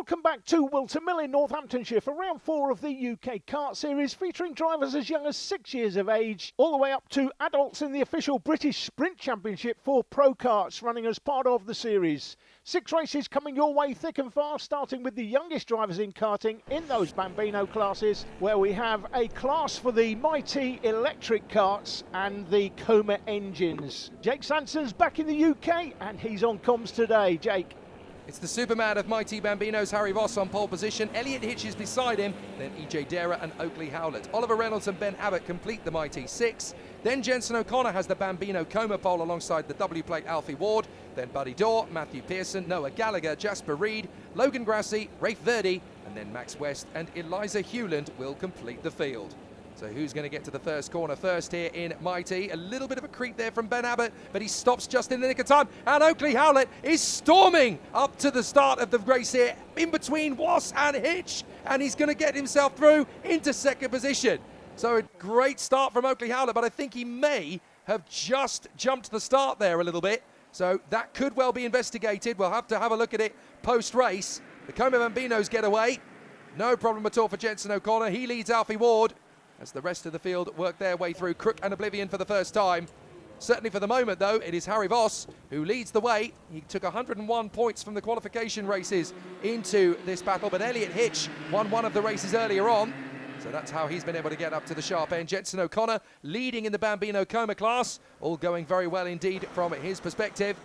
Welcome back to Whilton Mill in Northamptonshire for round 4 of the UK Kart Series, featuring drivers as young as 6 years of age, all the way up to adults in the official British Sprint Championship for Pro Karts, running as part of the series. 6 races coming your way thick and fast, starting with the youngest drivers in karting in those Bambino classes, where we have a class for the mighty electric karts and the Coma engines. Jake Sanson's back in the UK and he's on comms today. Jake. It's the Superman of mighty Bambinos, Harry Voss on pole position. Elliot Hitch is beside him, then EJ Dara and Oakley Howlett. Oliver Reynolds and Ben Abbott complete the mighty 6. Then Jensen O'Connor has the Bambino Coma pole alongside the W plate Alfie Ward. Then Buddy Dorr, Matthew Pearson, Noah Gallagher, Jasper Reed, Logan Grassi, Rafe Verdi, and then Max West and Eliza Hewland will complete the field. So who's going to get to the first corner first here in Mighty? A little bit of a creep there from Ben Abbott, but he stops just in the nick of time. And Oakley Howlett is storming up to the start of the race here, in between Wass and Hitch. And he's going to get himself through into second position. So a great start from Oakley Howlett, but I think he may have just jumped the start there a little bit. So that could well be investigated. We'll have to have a look at it post-race. The Coma Bambinos get away. No problem at all for Jensen O'Connor. He leads Alfie Ward, as the rest of the field work their way through Crook and Oblivion for the first time. Certainly for the moment, though, it is Harry Voss who leads the way. He took 101 points from the qualification races into this battle, but Elliot Hitch won one of the races earlier on. So that's how he's been able to get up to the sharp end. Jensen O'Connor leading in the Bambino Coma class, all going very well indeed from his perspective.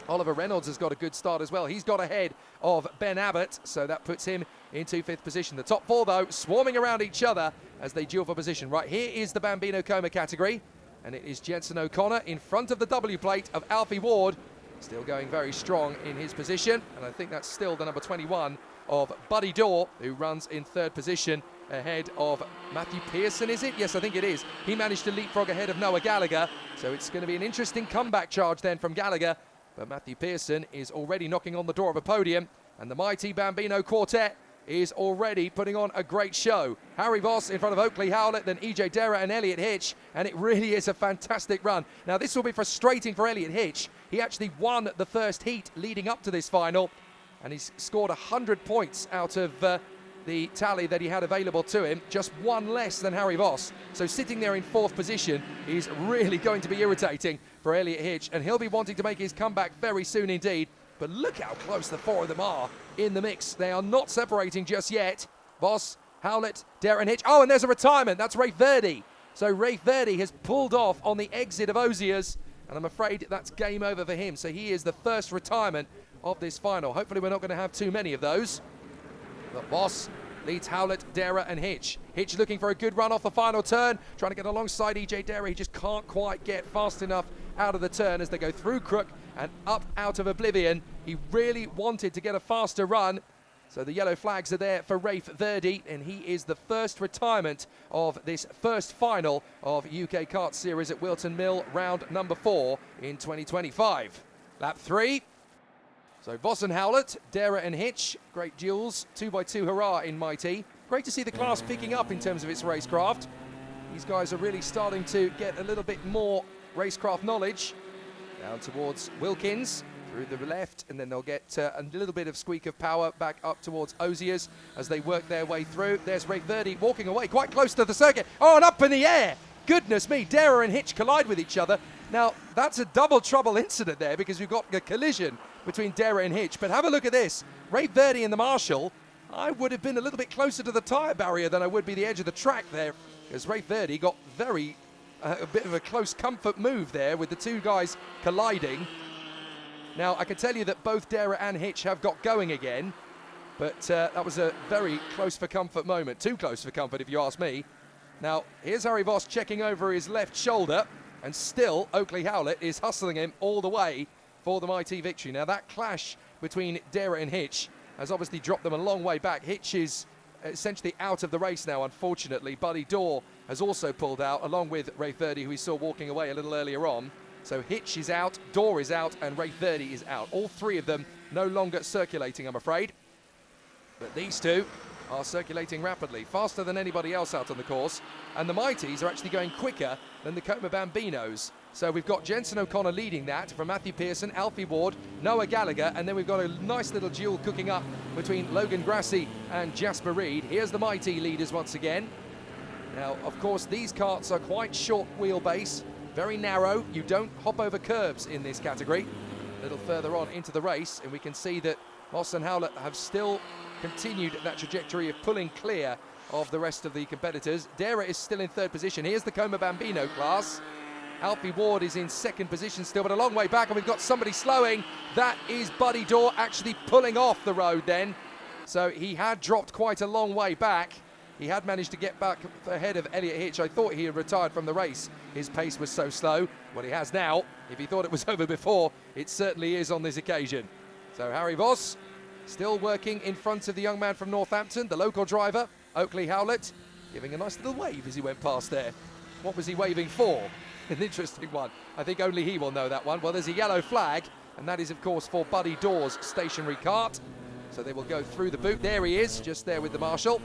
Oliver Reynolds has got a good start as well. He's got ahead of Ben Abbott, so that puts him into 5th position. The top 4, though, swarming around each other as they duel for position. Right, here is the Bambino Coma category, and it is Jensen O'Connor in front of the W plate of Alfie Ward, still going very strong in his position, and I think that's still the number 21 of Buddy Dorr, who runs in 3rd position ahead of Matthew Pearson, is it? Yes, I think it is. He managed to leapfrog ahead of Noah Gallagher, so it's going to be an interesting comeback charge then from Gallagher. But Matthew Pearson is already knocking on the door of a podium, and the mighty Bambino quartet is already putting on a great show. Harry Voss in front of Oakley Howlett, then EJ Dara and Elliot Hitch, and it really is a fantastic run. Now, this will be frustrating for Elliot Hitch. He actually won the first heat leading up to this final, and he's scored 100 points out of the tally that he had available to him, just one less than Harry Voss. So sitting there in 4th position is really going to be irritating for Elliot Hitch, and he'll be wanting to make his comeback very soon indeed. But look how close the 4 of them are in the mix. They are not separating just yet. Voss, Howlett, Dara and Hitch. Oh, and there's a retirement. That's Rafe Verdi. So Rafe Verdi has pulled off on the exit of Osiers, and I'm afraid that's game over for him. So he is the first retirement of this final. Hopefully we're not going to have too many of those. But Voss leads Howlett, Dara and Hitch. Hitch looking for a good run off the final turn, trying to get alongside EJ Dara. He just can't quite get fast enough out of the turn as they go through Crook and up out of Oblivion. He really wanted to get a faster run. So the yellow flags are there for Rafe Verdi, and he is the first retirement of this first final of UK Kart Series at Whilton Mill, round number 4 in 2025. Lap 3. So Voss and Howlett, Dara and Hitch, great duels, 2x2 hurrah in Mighty. Great to see the class picking up in terms of its racecraft. These guys are really starting to get a little bit more racecraft knowledge. Down towards Wilkins, through the left, and then they'll get a little bit of squeak of power back up towards Osiers as they work their way through. There's Rafe Verdi walking away quite close to the circuit. Oh, and up in the air! Goodness me, Dara and Hitch collide with each other. Now, that's a double trouble incident there because we've got a collision between Dara and Hitch. But have a look at this. Rafe Verdi and the Marshal, I would have been a little bit closer to the tyre barrier than I would be the edge of the track there, because Rafe Verdi got a bit of a close comfort move there with the two guys colliding. Now, I can tell you that both Dara and Hitch have got going again, but that was a very close for comfort moment. Too close for comfort, if you ask me. Now, here's Harry Voss checking over his left shoulder, and still Oakley Howlett is hustling him all the way for the mighty victory. Now, that clash between Dara and Hitch has obviously dropped them a long way back. Hitch is essentially out of the race now, unfortunately. Buddy Dorr has also pulled out, along with Rafe Verdi, who we saw walking away a little earlier on. So Hitch is out, Dorr is out, and Rafe Verdi is out. All 3 of them no longer circulating, I'm afraid. But these 2 are circulating rapidly, faster than anybody else out on the course. And the Mighties are actually going quicker than the Coma Bambinos. So we've got Jensen O'Connor leading that from Matthew Pearson, Alfie Ward, Noah Gallagher, and then we've got a nice little duel cooking up between Logan Grassi and Jasper Reed. Here's the Mighty leaders once again. Now, of course, these karts are quite short wheelbase, very narrow. You don't hop over curbs in this category. A little further on into the race, and we can see that Moss and Howlett have still continued that trajectory of pulling clear of the rest of the competitors. Dara is still in third position. Here's the Coma Bambino class. Alfie Ward is in second position still, but a long way back, and we've got somebody slowing. That is Buddy Dorr actually pulling off the road then. So he had dropped quite a long way back. He had managed to get back ahead of Elliot Hitch. I thought he had retired from the race. His pace was so slow. Well, he has now. If he thought it was over before, it certainly is on this occasion. So Harry Voss still working in front of the young man from Northampton, the local driver, Oakley Howlett, giving a nice little wave as he went past there. What was he waving for? An interesting one. I think only he will know that one. Well, there's a yellow flag, and that is, of course, for Buddy Dorr's stationary kart. So they will go through the boot. There he is, just there with the marshal,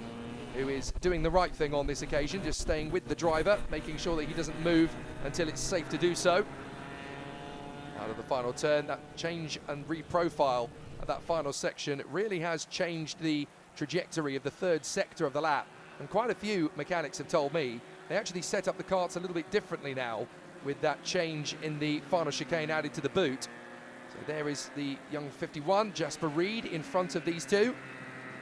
who is doing the right thing on this occasion, just staying with the driver, making sure that he doesn't move until it's safe to do so. Out of the final turn, that change and reprofile of that final section really has changed the trajectory of the third sector of the lap. And quite a few mechanics have told me they actually set up the karts a little bit differently now with that change in the final chicane added to the boot. So there is the young 51, Jasper Reed, in front of these two.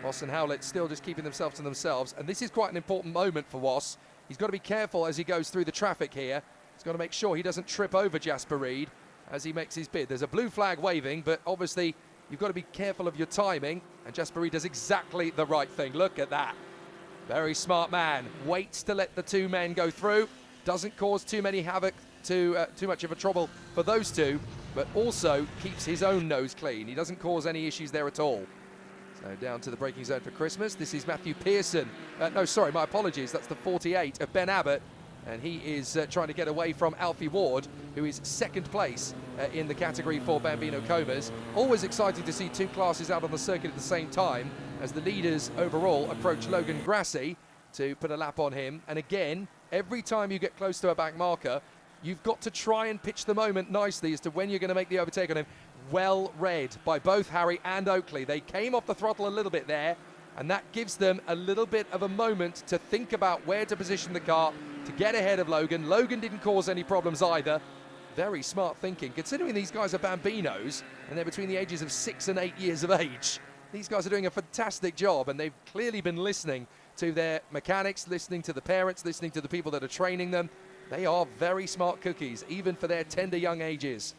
Voss and Howlett still just keeping themselves to themselves. And this is quite an important moment for Voss. He's got to be careful as he goes through the traffic here. He's got to make sure he doesn't trip over Jasper Reed as he makes his bid. There's a blue flag waving, but obviously you've got to be careful of your timing. And Jasper Reed does exactly the right thing. Look at that. Very smart man. Waits to let the two men go through. Doesn't cause too many havoc, too much of a trouble for those two, but also keeps his own nose clean. He doesn't cause any issues there at all. So down to the braking zone for Christmas. This is Matthew Pearson. No, sorry, my apologies. That's the 48 of Ben Abbott. And he is trying to get away from Alfie Ward, who is second place in the category for Bambino Comas. Always exciting to see two classes out on the circuit at the same time as the leaders overall approach Logan Grassi to put a lap on him. And again, every time you get close to a back marker, you've got to try and pitch the moment nicely as to when you're going to make the overtake on him. Well read by both Harry and Oakley. They came off the throttle a little bit there, and that gives them a little bit of a moment to think about where to position the car to get ahead of Logan. Logan didn't cause any problems either. Very smart thinking, considering these guys are Bambinos and they're between the ages of 6 and 8 years of age. These guys are doing a fantastic job, and they've clearly been listening to their mechanics, listening to the parents, listening to the people that are training them. They are very smart cookies, even for their tender young ages.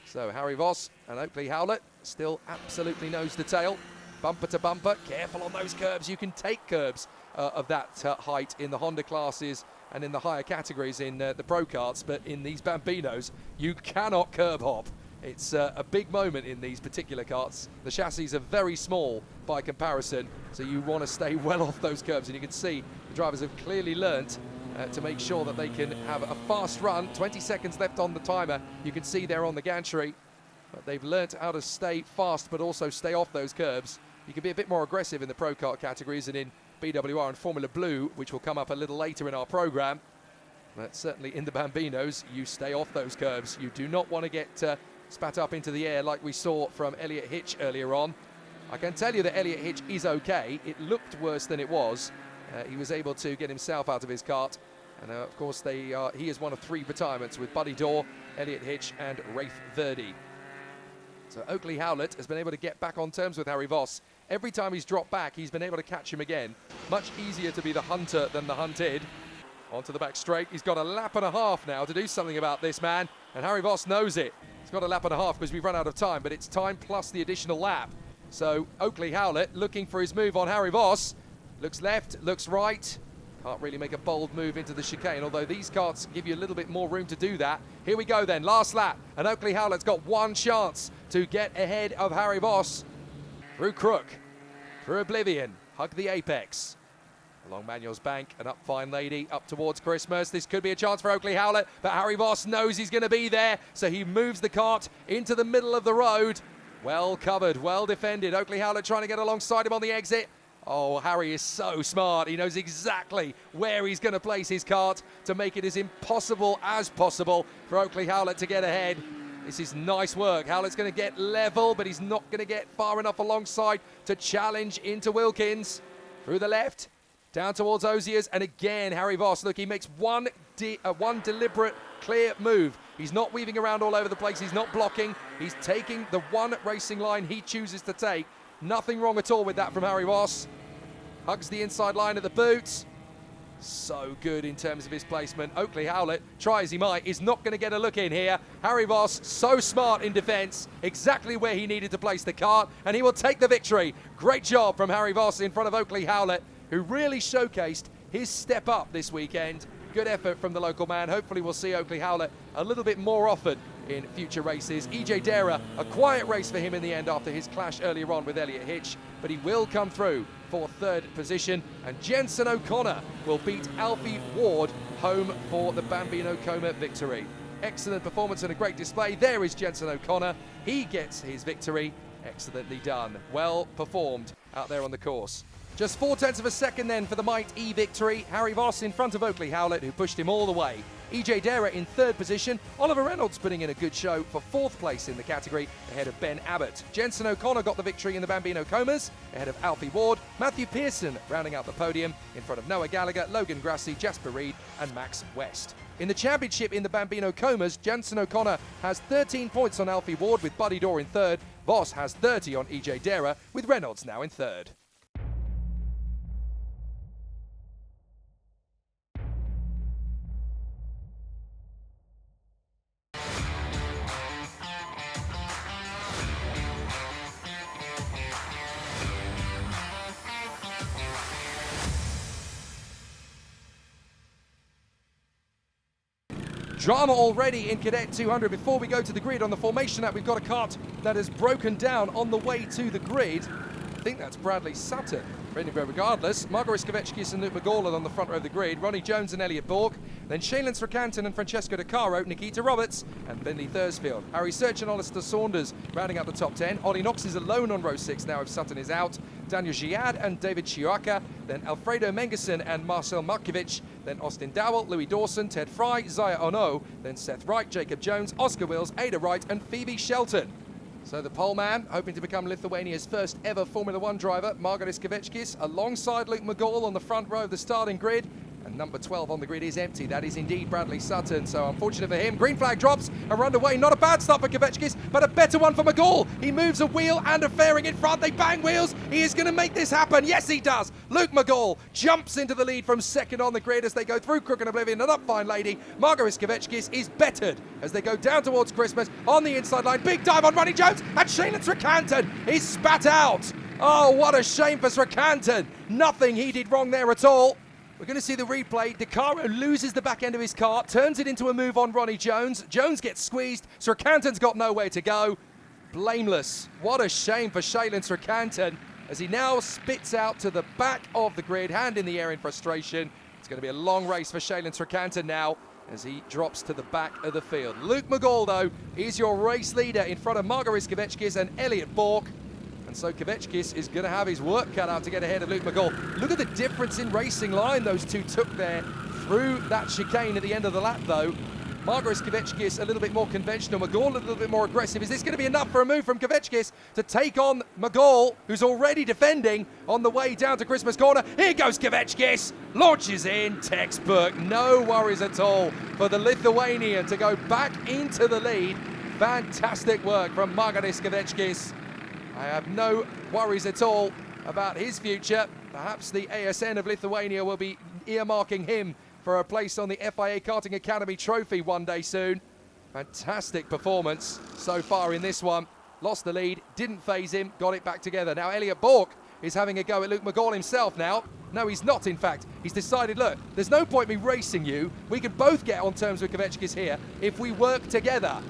So Harry Voss and Oakley Howlett still absolutely nose to tail, bumper to bumper. Careful on those curbs. You can take curbs of that height in the Honda classes and in the higher categories in the Pro Karts, but in these Bambinos, you cannot curb hop. It's a big moment in these particular karts. The chassis are very small by comparison, so you want to stay well off those curbs, and you can see the drivers have clearly learnt to make sure that they can have a fast run. 20 seconds left on the timer. You can see they're on the gantry, but they've learnt how to stay fast but also stay off those curbs. You can be a bit more aggressive in the Pro Kart categories and in BWR and Formula Blue, which will come up a little later in our program. But certainly in the Bambinos, you stay off those curbs. You do not want to get spat up into the air like we saw from Elliot Hitch earlier on. I can tell you that Elliot Hitch is okay. It looked worse than it was. He was able to get himself out of his kart. And of course, he is one of 3 retirements with Buddy Dorr, Elliot Hitch and Rafe Verdi. So Oakley Howlett has been able to get back on terms with Harry Voss. Every time he's dropped back, he's been able to catch him again. Much easier to be the hunter than the hunted. Onto the back straight. He's got a lap and a half now to do something about this, man. And Harry Voss knows it. He's got a lap and a half because we've run out of time, but it's time plus the additional lap. So Oakley Howlett looking for his move on Harry Voss. Looks left, looks right. Can't really make a bold move into the chicane, although these karts give you a little bit more room to do that. Here we go then, last lap. And Oakley Howlett's got one chance to get ahead of Harry Voss. Through Crook, through Oblivion, hug the apex. Along Manuel's Bank and up Fine Lady, up towards Christmas. This could be a chance for Oakley Howlett, but Harry Voss knows he's going to be there, so he moves the kart into the middle of the road. Well covered, well defended. Oakley Howlett trying to get alongside him on the exit. Oh, Harry is so smart. He knows exactly where he's going to place his kart to make it as impossible as possible for Oakley Howlett to get ahead. This is nice work. Howlett's going to get level, but he's not going to get far enough alongside to challenge into Wilkins. Through the left, down towards Oziers, and again, Harry Voss. Look, he makes one deliberate, clear move. He's not weaving around all over the place. He's not blocking. He's taking the one racing line he chooses to take. Nothing wrong at all with that from Harry Voss. Hugs the inside line of the boots. So good in terms of his placement. Oakley Howlett, try as he might, is not going to get a look in here. Harry Voss, so smart in defence, exactly where he needed to place the kart, and he will take the victory. Great job from Harry Voss in front of Oakley Howlett, who really showcased his step up this weekend. Good effort from the local man. Hopefully we'll see Oakley Howlett a little bit more often in future races. EJ Dera, a quiet race for him in the end after his clash earlier on with Elliott Hitch, but he will come through for third position, and Jensen O'Connor will beat Alfie Ward home for the Bambino Coma victory. Excellent performance and a great display. There is Jensen O'Connor. He gets his victory. Excellently done. Well performed out there on the course. Just 0.4 of a second then for the Might E victory. Harry Voss in front of Oakley Howlett, who pushed him all the way. EJ Dera in third position. Oliver Reynolds putting in a good show for fourth place in the category ahead of Ben Abbott. Jensen O'Connor got the victory in the Bambino Comas ahead of Alfie Ward. Matthew Pearson rounding out the podium in front of Noah Gallagher, Logan Grassi, Jasper Reed and Max West. In the championship in the Bambino Comas, Jensen O'Connor has 13 points on Alfie Ward with Buddy Dorr in third. Voss has 30 on EJ Dera with Reynolds now in third. Drama already in Cadet 200. Before we go to the grid on the formation app, we've got a kart that has broken down on the way to the grid. I think that's Bradley Sutton. Anyway, regardless, Margaret Skavechkis and Luke McGall are on the front row of the grid. Ronnie Jones and Elliot Bork. Then Shaylin Srikantan and Francesco De Caro, Nikita Roberts and Bentley Thursfield. Harry Search and Alistair Saunders rounding out the top 10. Ollie Knox is alone on row 6 now if Sutton is out. Daniel Giad and David Chiaka. Then Alfredo Mengerson and Marcel Markovic. Then Austin Dowell, Louis Dawson, Ted Fry, Zaya Ono. Then Seth Wright, Jacob Jones, Oscar Wills, Ada Wright and Phoebe Shelton. So the pole man, hoping to become Lithuania's first ever Formula One driver, Margaret Skavechkis, alongside Luke McGall on the front row of the starting grid. And number 12 on the grid is empty. That is indeed Bradley Sutton. So unfortunate for him. Green flag drops, a runaway. Not a bad start for Skavechkis, but a better one for McGall. He moves a wheel and a fairing in front. They bang wheels. He is going to make this happen. Yes, he does. Luke McGall jumps into the lead from second on the grid as they go through Crook and Oblivion and up Fine Lady. Margaret Skavechkis is bettered as they go down towards Christmas on the inside line. Big dive on Ronnie Jones and Shaylin Srikantan is spat out. Oh, what a shame for Srikantan. Nothing he did wrong there at all. We're going to see the replay. De Caro loses the back end of his kart, turns it into a move on Ronnie Jones. Jones gets squeezed. Srikantan's got nowhere to go. Blameless. What a shame for Shaylin Srikantan as he now spits out to the back of the grid, hand in the air in frustration. It's going to be a long race for Shaylin Srikantan now as he drops to the back of the field. Luke McGall, though, is your race leader in front of Margaret Skavechkis and Elliot Bork. And so Skavechkis is going to have his work cut out to get ahead of Luke McGall. Look at the difference in racing line those two took there through that chicane at the end of the lap, though. Margaret Skavechkis a little bit more conventional, McGall a little bit more aggressive. Is this going to be enough for a move from Skavechkis to take on McGall, who's already defending on the way down to Christmas Corner? Here goes Skavechkis, launches in, textbook, no worries at all for the Lithuanian to go back into the lead. Fantastic work from Margaret Skavechkis. I have no worries at all about his future. Perhaps the ASN of Lithuania will be earmarking him for a place on the FIA Karting Academy trophy one day soon. Fantastic performance so far in this one. Lost the lead, didn't phase him, got it back together. Now Elliot Bork is having a go at Luke McGall himself now. No, he's not, in fact. He's decided, look, there's no point me racing you. We could both get on terms with Skavechkis here if we work together.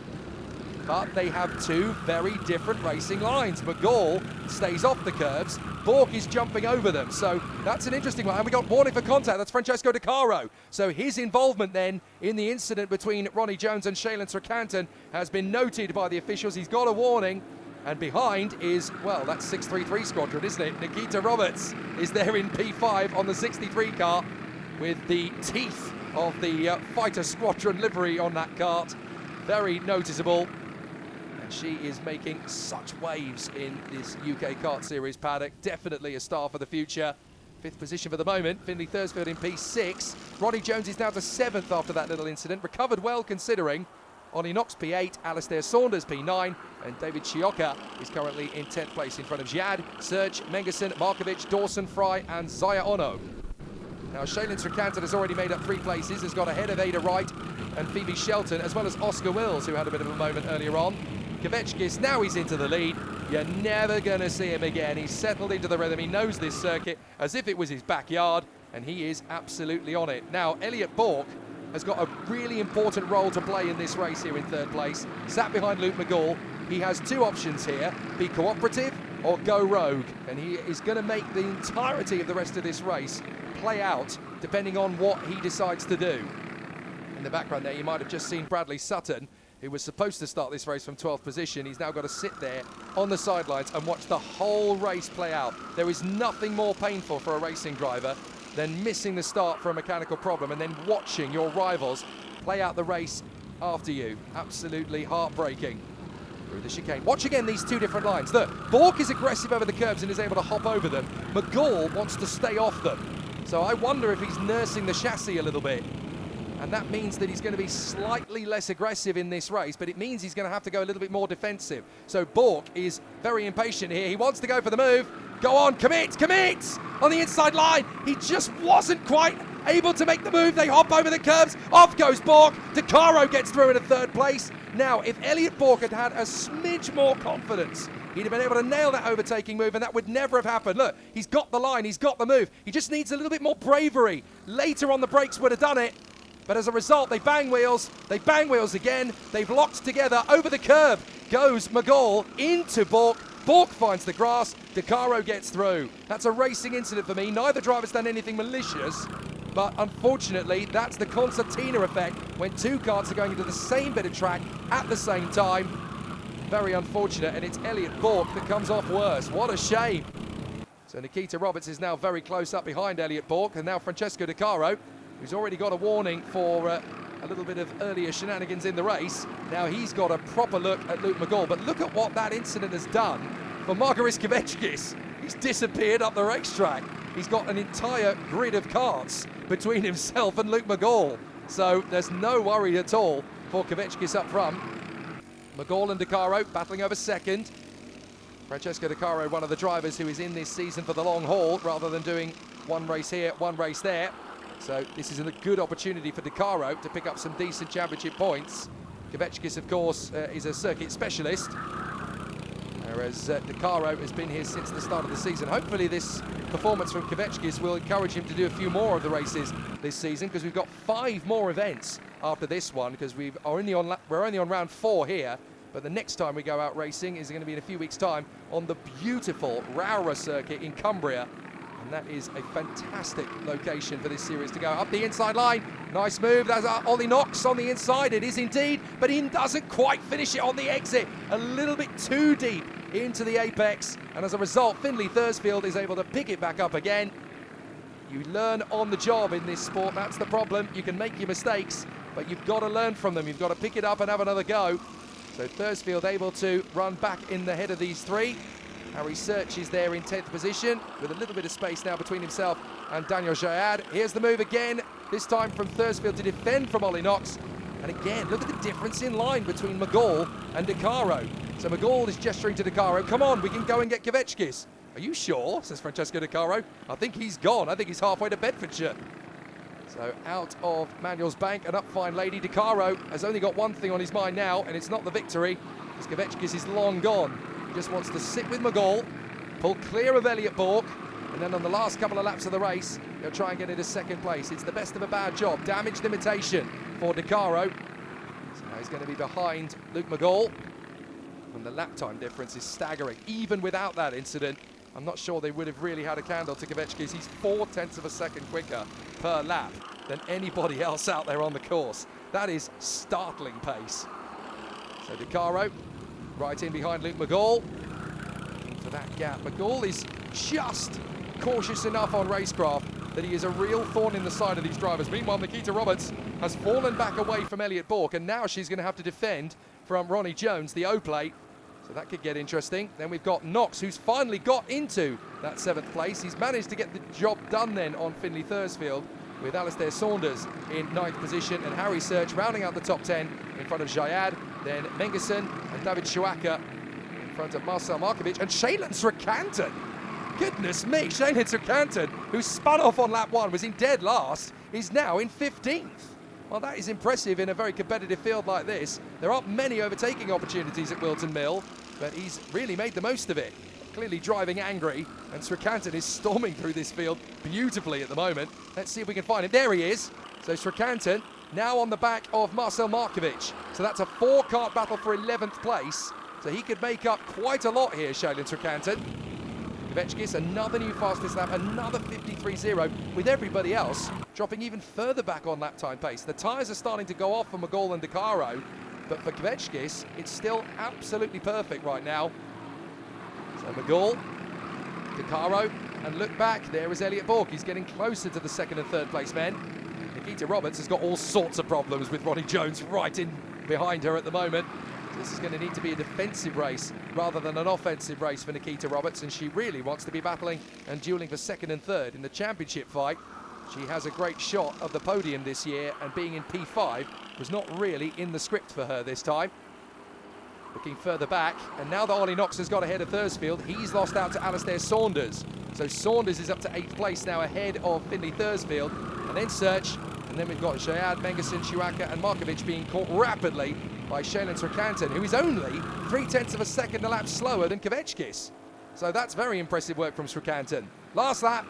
But they have two very different racing lines. McGall stays off the curves. Bork is jumping over them. So that's an interesting one. And we got warning for contact. That's Francesco De Caro. So his involvement then in the incident between Ronnie Jones and Shaylin Srikantan has been noted by the officials. He's got a warning. And behind is, well, that's 633 squadron, isn't it? Nikita Roberts is there in P5 on the 63 car with the teeth of the fighter squadron livery on that kart. Very noticeable. And she is making such waves in this UK Kart Series paddock. Definitely a star for the future. 5th position for the moment. Finley Thursfield in P6. Ronnie Jones is now to 7th after that little incident. Recovered well considering. Ollie Knox P8, Alistair Saunders P9, and David Chioka is currently in 10th place in front of Jad, Serge, Mengerson, Markovic, Dawson, Fry and Zaya Ono. Now Shaylin Srikantan has already made up 3 places, has got ahead of Ada Wright and Phoebe Shelton, as well as Oscar Wills, who had a bit of a moment earlier on. Kvetchkis, now he's into the lead. You're never going to see him again. He's settled into the rhythm. He knows this circuit as if it was his backyard, and he is absolutely on it. Now, Elliot Bourke has got a really important role to play in this race here in 3rd place. Sat behind Luke McGall. He has 2 options here, be cooperative or go rogue. And he is going to make the entirety of the rest of this race play out depending on what he decides to do. In the background there, you might have just seen Bradley Sutton, who was supposed to start this race from 12th position. He's now got to sit there on the sidelines and watch the whole race play out. There is nothing more painful for a racing driver than missing the start for a mechanical problem and then watching your rivals play out the race after you. Absolutely heartbreaking. Through the chicane. Watch again these 2 different lines. Look, Bourke is aggressive over the curbs and is able to hop over them. McGall wants to stay off them. So I wonder if he's nursing the chassis a little bit. And that means that he's going to be slightly less aggressive in this race, but it means he's going to have to go a little bit more defensive. So Bourke is very impatient here. He wants to go for the move. Go on, commit, commit! On the inside line, he just wasn't quite able to make the move. They hop over the curbs. Off goes Bourke. De Caro gets through in a 3rd place. Now, if Elliot Bourke had had a smidge more confidence, he'd have been able to nail that overtaking move, and that would never have happened. Look, he's got the line, he's got the move. He just needs a little bit more bravery. Later on, the brakes would have done it. But as a result, they bang wheels again. They've locked together over the curb. Goes McGall into Bourke. Bourke finds the grass. De Caro gets through. That's a racing incident for me. Neither driver's done anything malicious. But unfortunately, that's the concertina effect when 2 karts are going into the same bit of track at the same time. Very unfortunate, and it's Elliot Bourke that comes off worse. What a shame. So Nikita Roberts is now very close up behind Elliot Bourke, and now Francesco De Caro, who's already got a warning for a little bit of earlier shenanigans in the race. Now he's got a proper look at Luke McGall, but look at what that incident has done for Margaris Kvetchkis. He's disappeared up the racetrack. He's got an entire grid of karts between himself and Luke McGall. So there's no worry at all for Kvetchkis up front. McGall and De Caro battling over 2nd. Francesco De Caro, one of the drivers who is in this season for the long haul rather than doing 1 race here, 1 race there. So this is a good opportunity for De Caro to pick up some decent championship points. Kvetchkis, of course, is a circuit specialist, whereas De Caro has been here since the start of the season. Hopefully this performance from Kvetchkis will encourage him to do a few more of the races this season, because we've got 5 more events after this one, because we're only on round 4 here. But the next time we go out racing is going to be in a few weeks' time on the beautiful Rowra circuit in Cumbria. And that is a fantastic location for this series to go. Up the inside line, nice move. That's Ollie Knox on the inside, it is indeed, but he doesn't quite finish it on the exit. A little bit too deep into the apex, and as a result, Finley Thursfield is able to pick it back up again. You learn on the job in this sport, that's the problem. You can make your mistakes, but you've got to learn from them. You've got to pick it up and have another go. So Thursfield able to run back in the head of these 3. Harry Search is there in 10th position with a little bit of space now between himself and Daniel Jayad. Here's the move again, this time from Thursfield to defend from Ollie Knox. And again, look at the difference in line between McGall and De Caro. So McGall is gesturing to De Caro. Come on, we can go and get Kvetchkis. Are you sure, says Francesco De Caro. I think he's gone. I think he's halfway to Bedfordshire. So out of Manuel's Bank and up Fine Lady. De Caro has only got one thing on his mind now, and it's not the victory, because Kvetchkis is long gone. He just wants to sit with McGall, pull clear of Elliot Bourke, and then on the last couple of laps of the race, he'll try and get into 2nd place. It's the best of a bad job. Damage limitation for De Caro. So now he's going to be behind Luke McGall. And the lap time difference is staggering. Even without that incident, I'm not sure they would have really had a candle to Kvetchkis. He's 0.4 of a second quicker per lap than anybody else out there on the course. That is startling pace. So De Caro right in behind Luke McGall. Looking for that gap. McGall is just cautious enough on racecraft that he is a real thorn in the side of these drivers. Meanwhile, Nikita Roberts has fallen back away from Elliot Bourke, and now she's going to have to defend from Ronnie Jones, the O-plate. So that could get interesting. Then we've got Knox, who's finally got into that 7th place. He's managed to get the job done then on Finley Thursfield, with Alistair Saunders in 9th position and Harry Search rounding out the top 10 in front of Jayad, then Mengerson and David Shuaka in front of Marcel Markovic and Shaylin Srikantan. Goodness me, Shaylin Srikantan, who spun off on lap 1, was in dead last, is now in 15th. Well, that is impressive in a very competitive field like this. There aren't many overtaking opportunities at Whilton Mill, but he's really made the most of it. Clearly driving angry, and Srikantan is storming through this field beautifully at the moment. Let's see if we can find him. There he is. So Srikantan now on the back of Marcel Markovic. So that's a 4-kart battle for 11th place. So he could make up quite a lot here, Shaylin Srikantan. Kvetchkis, another new fastest lap, another 53.0, with everybody else dropping even further back on lap time pace. The tyres are starting to go off for McGall and De Caro, but for Kvetchkis, it's still absolutely perfect right now. So McGall, De Caro, and look back, there is Elliot Bourke. He's getting closer to the 2nd and 3rd place men. Nikita Roberts has got all sorts of problems with Ronnie Jones right in behind her at the moment. This is going to need to be a defensive race rather than an offensive race for Nikita Roberts, and she really wants to be battling and dueling for 2nd and 3rd in the championship fight. She has a great shot of the podium this year, and being in P5 was not really in the script for her this time. Looking further back, and now that Ollie Knox has got ahead of Thursfield, he's lost out to Alistair Saunders. So Saunders is up to 8th place now, ahead of Finley Thursfield, and then Search, and then we've got Jayad, Mengerson, Shuaka and Markovic being caught rapidly by Shaylin Srikantan, who is only 0.3 of a second a lap slower than Kvetchkis. So that's very impressive work from Srikantan. Last lap,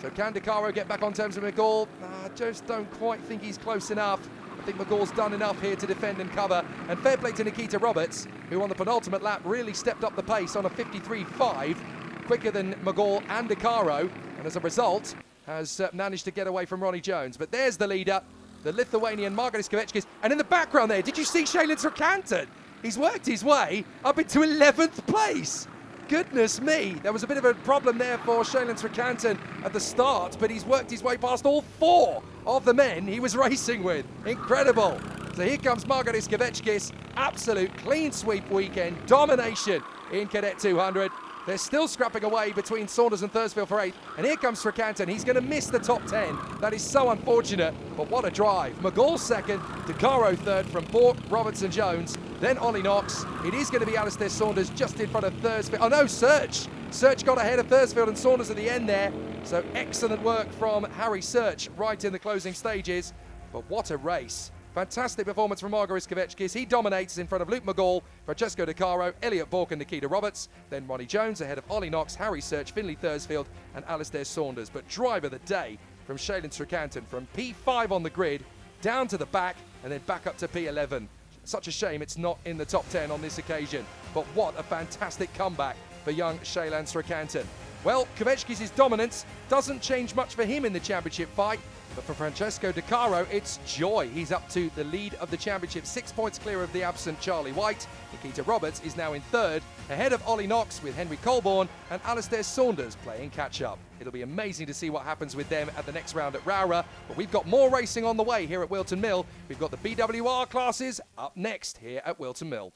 so can De Caro get back on terms with McGall? I just don't quite think he's close enough. I think McGall's done enough here to defend and cover. And fair play to Nikita Roberts, who on the penultimate lap really stepped up the pace on a 53.5, quicker than McGall and De Caro, and as a result has managed to get away from Ronnie Jones. But there's the leader, the Lithuanian Margaris Kvetchkis. And in the background there, did you see Shaylin Srikantan? He's worked his way up into 11th place. Goodness me, there was a bit of a problem there for Shaylin Srikantan at the start, but he's worked his way past all 4 of the men he was racing with. Incredible. So here comes Margaris Kvetchkis, absolute clean sweep weekend, domination in Cadet 200. They're still scrapping away between Saunders and Thursfield for 8th, and here comes Srikantan. He's going to miss the top 10. That is so unfortunate, but what a drive. McGall 2nd, De Caro 3rd from Bourke, Roberts and Jones, then Ollie Knox. It is going to be Alistair Saunders just in front of Thursfield. Oh no, Search! Search got ahead of Thursfield and Saunders at the end there. So excellent work from Harry Search right in the closing stages, but what a race. Fantastic performance from Margaris Kvetchkis. He dominates in front of Luke McGall, Francesco De Caro, Elliot Bourke and Nikita Roberts. Then Ronnie Jones ahead of Ollie Knox, Harry Search, Finley Thursfield and Alistair Saunders. But drive of the day from Shaylin Srikantan, from P5 on the grid, down to the back and then back up to P11. Such a shame it's not in the top 10 on this occasion. But what a fantastic comeback for young Shaylin Srikantan. Well, Kvetchkis' dominance doesn't change much for him in the championship fight. But for Francesco De Caro, it's joy. He's up to the lead of the championship, 6 points clear of the absent Charlie White. Nikita Roberts is now in 3rd, ahead of Ollie Knox with Henry Colborne and Alistair Saunders playing catch-up. It'll be amazing to see what happens with them at the next round at Rowrah. But we've got more racing on the way here at Whilton Mill. We've got the BWR classes up next here at Whilton Mill.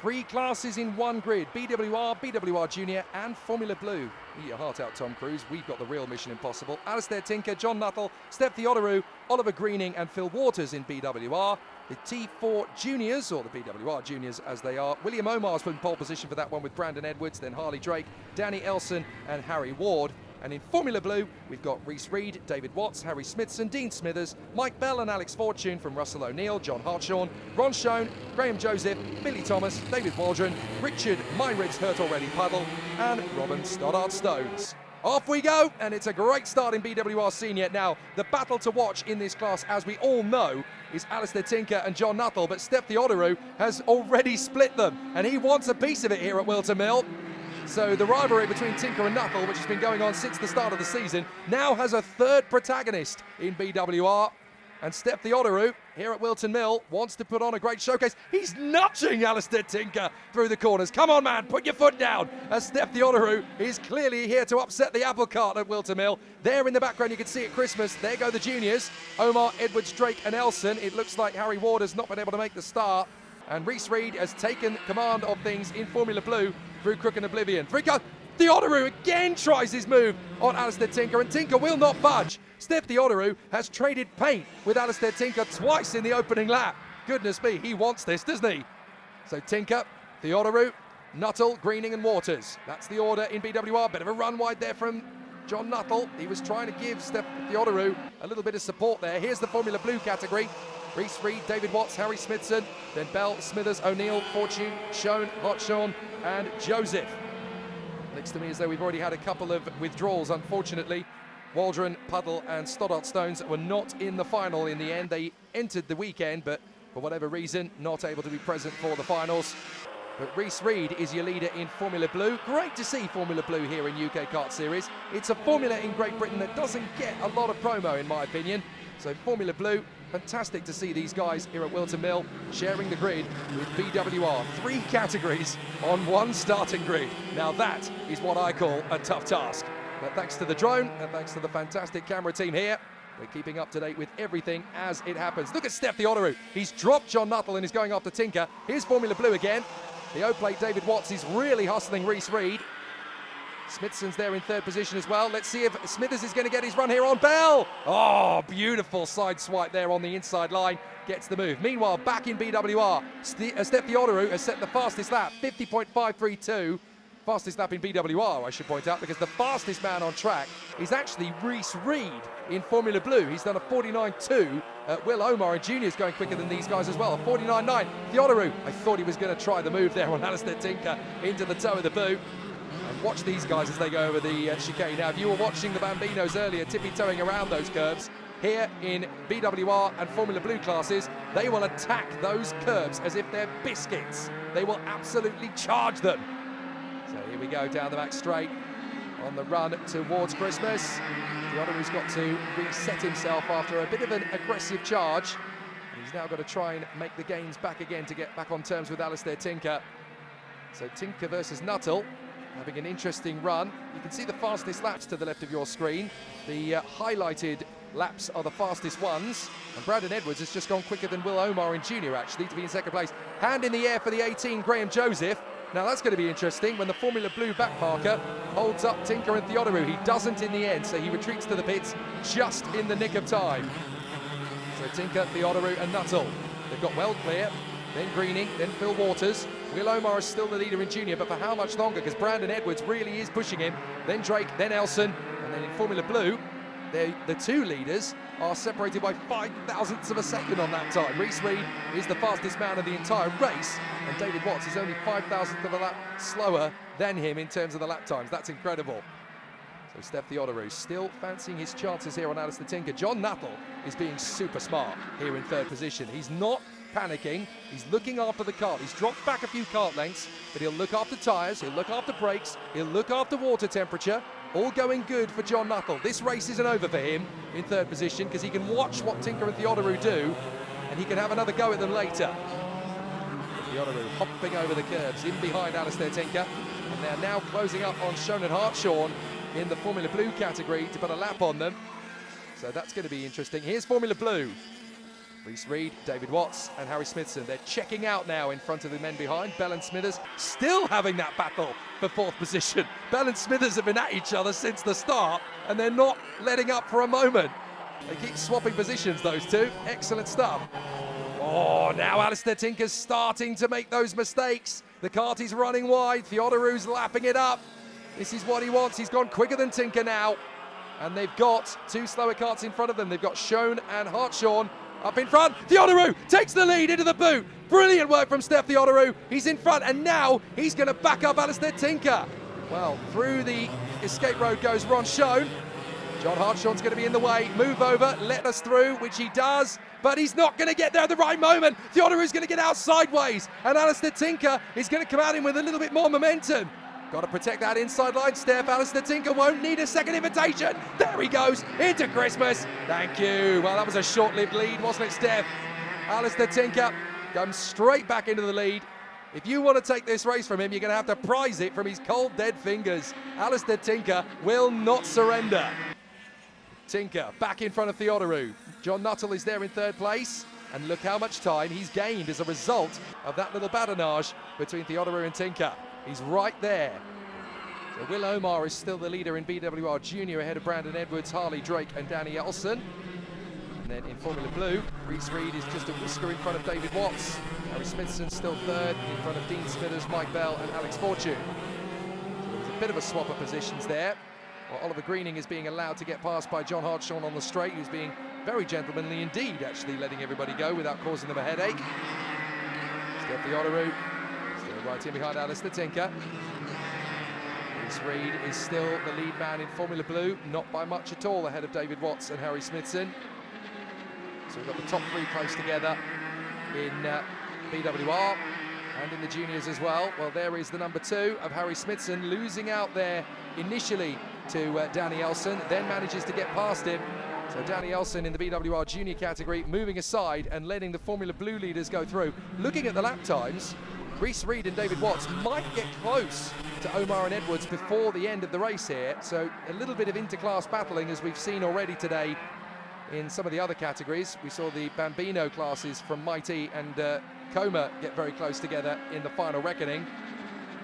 Three classes in one grid, BWR, BWR Junior and Formula Blue. Eat your heart out, Tom Cruise. We've got the real Mission Impossible. Alistair Tinker, John Nuttall, Steph Theodoru, Oliver Greening and Phil Waters in BWR. The T4 Juniors, or the BWR Juniors as they are. William Omar's in pole position for that one with Brandon Edwards, then Harley Drake, Danny Elson and Harry Ward. And in Formula Blue, we've got Reese Reed, David Watts, Harry Smithson, Dean Smithers, Mike Bell and Alex Fortune from Russell O'Neill, John Hartshorn, Ron Schoen, Graham Joseph, Billy Thomas, David Waldron, Richard Myridge Hurt Already Puddle, and Robin Stoddart Stones. Off we go, and it's a great start in BWR Senior. Now, the battle to watch in this class, as we all know, is Alistair Tinker and John Nuttall, but Steph Theodorou has already split them, and he wants a piece of it here at Whilton Mill. So the rivalry between Tinker and Nuttall, which has been going on since the start of the season, now has a third protagonist in BWR. And Steph Theodorou here at Whilton Mill wants to put on a great showcase. He's nudging Alistair Tinker through the corners. Come on, man, put your foot down. As Steph Theodorou is clearly here to upset the apple cart at Whilton Mill. There in the background, you can see at Christmas. There go the juniors. Omar, Edwards, Drake and Elson. It looks like Harry Ward has not been able to make the start. And Reese Reed has taken command of things in Formula Blue through Crook and Oblivion. Theodorou again tries his move on Alistair Tinker, and Tinker will not budge. Steph Theodorou has traded paint with Alistair Tinker twice in the opening lap. Goodness me, he wants this, doesn't he? So Tinker, Theodorou, Nuttall, Greening and Waters. That's the order in BWR. Bit of a run wide there from John Nuttall. He was trying to give Steph Theodorou a little bit of support there. Here's the Formula Blue category. Reese Reed, David Watts, Harry Smithson, then Bell, Smithers, O'Neill, Fortune, Schoen, Hotshorn and Joseph. Looks to me as though we've already had a couple of withdrawals, unfortunately. Waldron, Puddle and Stoddart Stones were not in the final in the end. They entered the weekend, but for whatever reason, not able to be present for the finals. But Reese Reed is your leader in Formula Blue. Great to see Formula Blue here in UK Kart Series. It's a formula in Great Britain that doesn't get a lot of promo, in my opinion. So Formula Blue, fantastic to see these guys here at Whilton Mill sharing the grid with BWR. 3 categories on 1 starting grid. Now that is what I call a tough task. But thanks to the drone and thanks to the fantastic camera team here, we're keeping up to date with everything as it happens. Look at Steph Theodorou. He's dropped John Nuttall and is going after Tinker. Here's Formula Blue again. The O-plate David Watts is really hustling Reese Reed. Smithson's there in 3rd position as well. Let's see if Smithers is going to get his run here on Bell. Oh, beautiful side swipe there on the inside line. Gets the move. Meanwhile, back in BWR, Steph Theodorou has set the fastest lap, 50.532. Fastest lap in BWR, I should point out, because the fastest man on track is actually Reese Reed in Formula Blue. He's done a 49.2. Will Omar and Junior's going quicker than these guys as well. A 49.9. Theodorou, I thought he was going to try the move there on Alistair Tinker into the toe of the boot. And watch these guys as they go over the chicane. Now, if you were watching the Bambinos earlier, tippy-toeing around those curbs, here in BWR and Formula Blue classes, they will attack those curbs as if they're biscuits. They will absolutely charge them. So here we go down the back straight on the run towards Christmas. Theodorou's got to reset himself after a bit of an aggressive charge. He's now got to try and make the gains back again to get back on terms with Alistair Tinker. So Tinker versus Nuttall, having an interesting run. You can see the fastest laps to the left of your screen. The highlighted laps are the fastest ones. And Brandon Edwards has just gone quicker than Will Omar and Junior, actually, to be in 2nd place. Hand in the air for the 18, Graham Joseph. Now that's going to be interesting when the Formula Blue backmarker holds up Tinker and Theodorou. He doesn't in the end, so he retreats to the pits just in the nick of time. So Tinker, Theodorou and Nuttall. They've got well clear, then Greening, then Phil Waters. Will Omar is still the leader in Junior, but for how much longer? Because Brandon Edwards really is pushing him. Then Drake, then Elson, and then in Formula Blue, the 2 leaders are separated by 0.005 of a second on that time. Reese Reed is the fastest man of the entire race, and David Watts is only 0.005 of a lap slower than him in terms of the lap times. That's incredible. So Steph Theodorou still fancying his chances here on Alistair Tinker. John Nuttall is being super smart here in 3rd position. He's not panicking, he's looking after the kart. He's dropped back a few kart lengths, but he'll look after tyres, he'll look after brakes, he'll look after water temperature. All going good for John Nuttall. This race isn't over for him in 3rd position because he can watch what Tinker and Theodorou do and he can have another go at them later. Theodorou hopping over the curbs in behind Alistair Tinker, and they're now closing up on Schoen and Hartshorn in the Formula Blue category to put a lap on them. So that's going to be interesting. Here's Formula Blue. Reese Reed, David Watts and Harry Smithson. They're checking out now in front of the men behind. Bell and Smithers still having that battle for 4th position. Bell and Smithers have been at each other since the start and they're not letting up for a moment. They keep swapping positions, those 2. Excellent stuff. Oh, now Alistair Tinker's starting to make those mistakes. The kart is running wide. Theodorou's lapping it up. This is what he wants. He's gone quicker than Tinker now. And they've got 2 slower karts in front of them. They've got Schoen and Hartshorn up in front. Theodorou takes the lead into the boot. Brilliant work from Steph Theodorou. He's in front and now he's going to back up Alistair Tinker. Well, through the escape road goes Ron Schoen. John Hartshorn's going to be in the way. Move over, let us through, which he does, but he's not going to get there at the right moment. Theodorou's going to get out sideways, and Alistair Tinker is going to come at him with a little bit more momentum. Got to protect that inside line, Steph. Alistair Tinker won't need a second invitation. There he goes, into Christmas. Thank you. Well, that was a short-lived lead, wasn't it, Steph? Alistair Tinker comes straight back into the lead. If you want to take this race from him, you're going to have to prize it from his cold, dead fingers. Alistair Tinker will not surrender. Tinker back in front of Theodorou. John Nuttall is there in third place, and look how much time he's gained as a result of that little badinage between Theodorou and Tinker. He's right there. So Will Omar is still the leader in BWR Junior ahead of Brandon Edwards, Harley Drake and Danny Elson. And then in Formula Blue, Reese Reed is just a whisker in front of David Watts. Harry Smithson still third in front of Dean Smithers, Mike Bell and Alex Fortune. So there's a bit of a swap of positions there. Well, Oliver Greening is being allowed to get past by John Hartshorn on the straight, who's being very gentlemanly indeed, actually letting everybody go without causing them a headache. Still Theodorou, still right in behind Alistair Tinker. Reese Reed is still the lead man in Formula Blue, not by much at all ahead of David Watts and Harry Smithson. So we've got the top three close together in BWR and in the juniors as well. Well, there is the number 2 of Harry Smithson, losing out there initially to Danny Elson, then manages to get past him. So Danny Elson in the BWR junior category moving aside and letting the Formula Blue leaders go through. Looking at the lap times, Reese Reed and David Watts might get close to Omar and Edwards before the end of the race here. So a little bit of inter-class battling, as we've seen already today in some of the other categories. We saw the Bambino classes from Mighty and Coma get very close together in the final reckoning.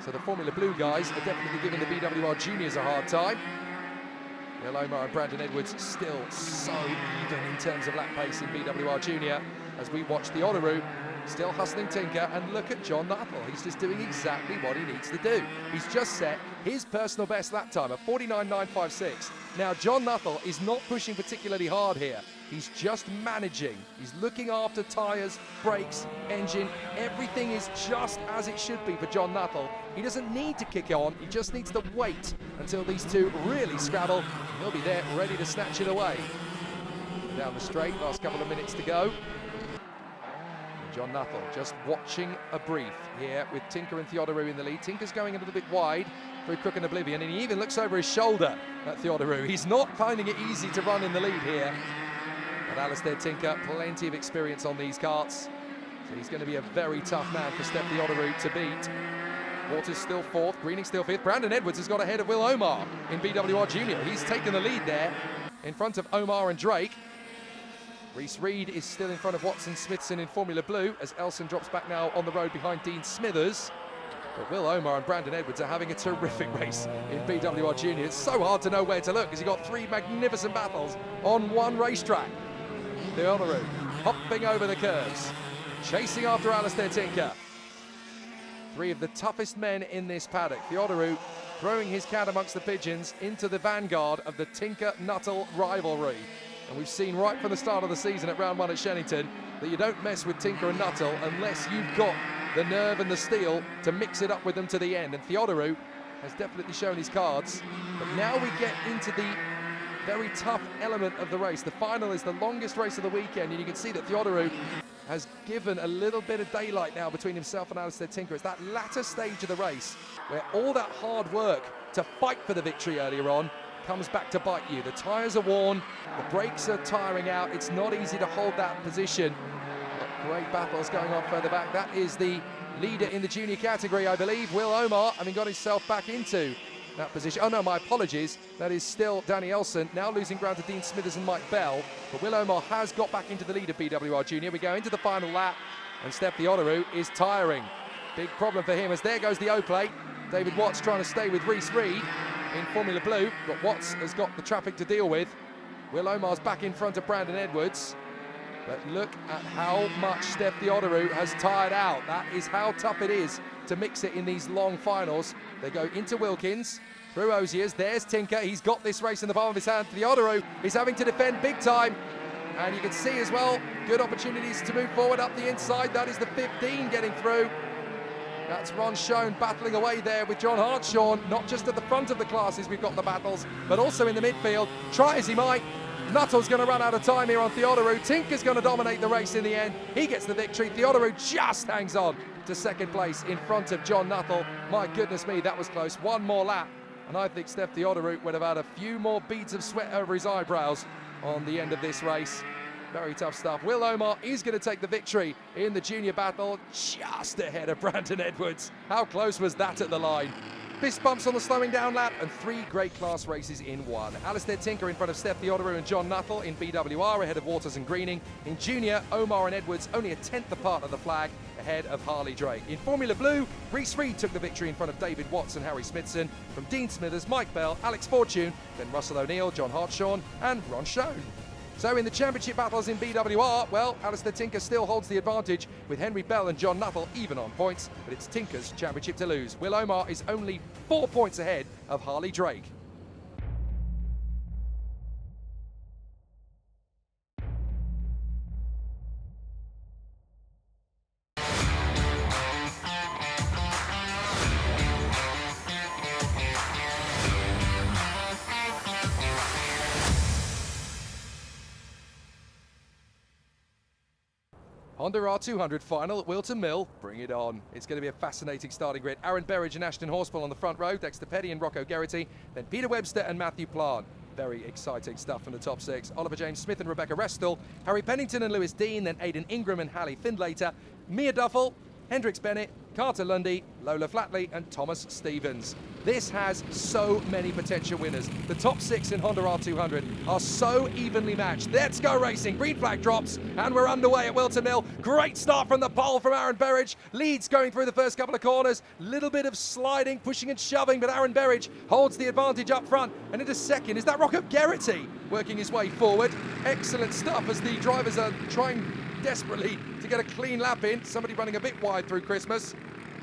So the Formula Blue guys are definitely giving the BWR juniors a hard time. Will Omar and Brandon Edwards still so even in terms of lap pace in BWR junior, as we watch Theodorou still hustling Tinker, and look at John Nuttall. He's just doing exactly what he needs to do. He's just set his personal best lap time of 49.956. Now, John Nuttall is not pushing particularly hard here. He's just managing. He's looking after tyres, brakes, engine. Everything is just as it should be for John Nuttall. He doesn't need to kick on. He just needs to wait until these two really scrabble. He'll be there ready to snatch it away. Down the straight, last couple of minutes to go. John Nuttall just watching a brief here with Tinker and Theodorou in the lead. Tinker's going a little bit wide through Crook and Oblivion, and he even looks over his shoulder at Theodorou. He's not finding it easy to run in the lead here. But Alistair Tinker, plenty of experience on these karts. So he's going to be a very tough man for Steph Theodorou to beat. Waters still fourth, Greening still fifth. Brandon Edwards has got ahead of Will Omar in BWR Junior. He's taken the lead there in front of Omar and Drake. Reese Reed is still in front of Watson Smithson in Formula Blue, as Elson drops back now on the road behind Dean Smithers. But Will Omar and Brandon Edwards are having a terrific race in BWR Junior. It's so hard to know where to look, because you've got three magnificent battles on one racetrack. Theodorou hopping over the curves, chasing after Alistair Tinker. Three of the toughest men in this paddock. Theodorou throwing his cat amongst the pigeons into the vanguard of the Tinker-Nuttall rivalry. And we've seen right from the start of the season at round 1 at Shenington that you don't mess with Tinker and Nuttall unless you've got the nerve and the steel to mix it up with them to the end. And Theodorou has definitely shown his cards. But now we get into the very tough element of the race. The final is the longest race of the weekend, and you can see that Theodorou has given a little bit of daylight now between himself and Alistair Tinker. It's that latter stage of the race where all that hard work to fight for the victory earlier on comes back to bite you. The tyres are worn, the brakes are tiring out. It's not easy to hold that position. But great battles going on further back. That is the leader in the junior category, I believe, Will Omar, having got himself back into that position. Oh no, my apologies. That is still Danny Elson, now losing ground to Dean Smithers and Mike Bell. But Will Omar has got back into the lead of BWR Junior. We go into the final lap, and Steph Theodorou is tiring. Big problem for him, as there goes the O-plate. David Watts trying to stay with Reese Reed in Formula Blue, but Watts has got the traffic to deal with. Will Omar's back in front of Brandon Edwards. But look at how much Steph Theodorou has tired out. That is how tough it is to mix it in these long finals. They go into Wilkins, through Oziers. There's Tinker. He's got this race in the palm of his hand. Theodorou is having to defend big time. And you can see as well, good opportunities to move forward up the inside. That is the 15 getting through. That's Ron Schoen battling away there with John Hartshorn. Not just at the front of the classes we've got the battles, but also in the midfield. Try as he might, Nuttall's going to run out of time here on Theodorou. Tinker's going to dominate the race in the end. He gets the victory. Theodorou just hangs on to second place in front of John Nuttall. My goodness me, that was close. One more lap, and I think Steph Theodorou would have had a few more beads of sweat over his eyebrows on the end of this race. Very tough stuff. Will Omar is going to take the victory in the junior battle, just ahead of Brandon Edwards. How close was that at the line? Fist bumps on the slowing down lap, and 3 great class races in one. Alistair Tinker in front of Steph Theodorou and John Nuttall in BWR, ahead of Waters and Greening. In junior, Omar and Edwards only a 10th apart of the flag, ahead of Harley Drake. In Formula Blue, Reece Reed took the victory in front of David Watts and Harry Smithson. From Dean Smithers, Mike Bell, Alex Fortune, then Russell O'Neill, John Hartshorn and Ron Schoen. So in the championship battles in BWR, well, Alistair Tinker still holds the advantage with Henry Bell and John Nuttall even on points, but it's Tinker's championship to lose. Will Omar is only 4 points ahead of Harley Drake. Honda R200 final at Whilton Mill. Bring it on. It's going to be a fascinating starting grid. Aaron Berridge and Ashton Horsfall on the front row. Dexter Petty and Rocco Geraghty. Then Peter Webster and Matthew Plant. Very exciting stuff from the top 6. Oliver James Smith and Rebecca Restall. Harry Pennington and Lewis Dean. Then Aidan Ingram and Hallie Findlater. Mia Duffel, Hendrix Bennett, Carter Lundy, Lola Flatley and Thomas Stevens. This has so many potential winners. The top 6 in Honda R200 are so evenly matched. Let's go racing. Green flag drops and we're underway at Whilton Mill. Great start from the pole from Aaron Berridge. Leads going through the first couple of corners. Little bit of sliding, pushing and shoving, but Aaron Berridge holds the advantage up front. And into second is that Rocco Geraghty working his way forward. Excellent stuff as the drivers are trying desperately to get a clean lap in. Somebody running a bit wide through Christmas.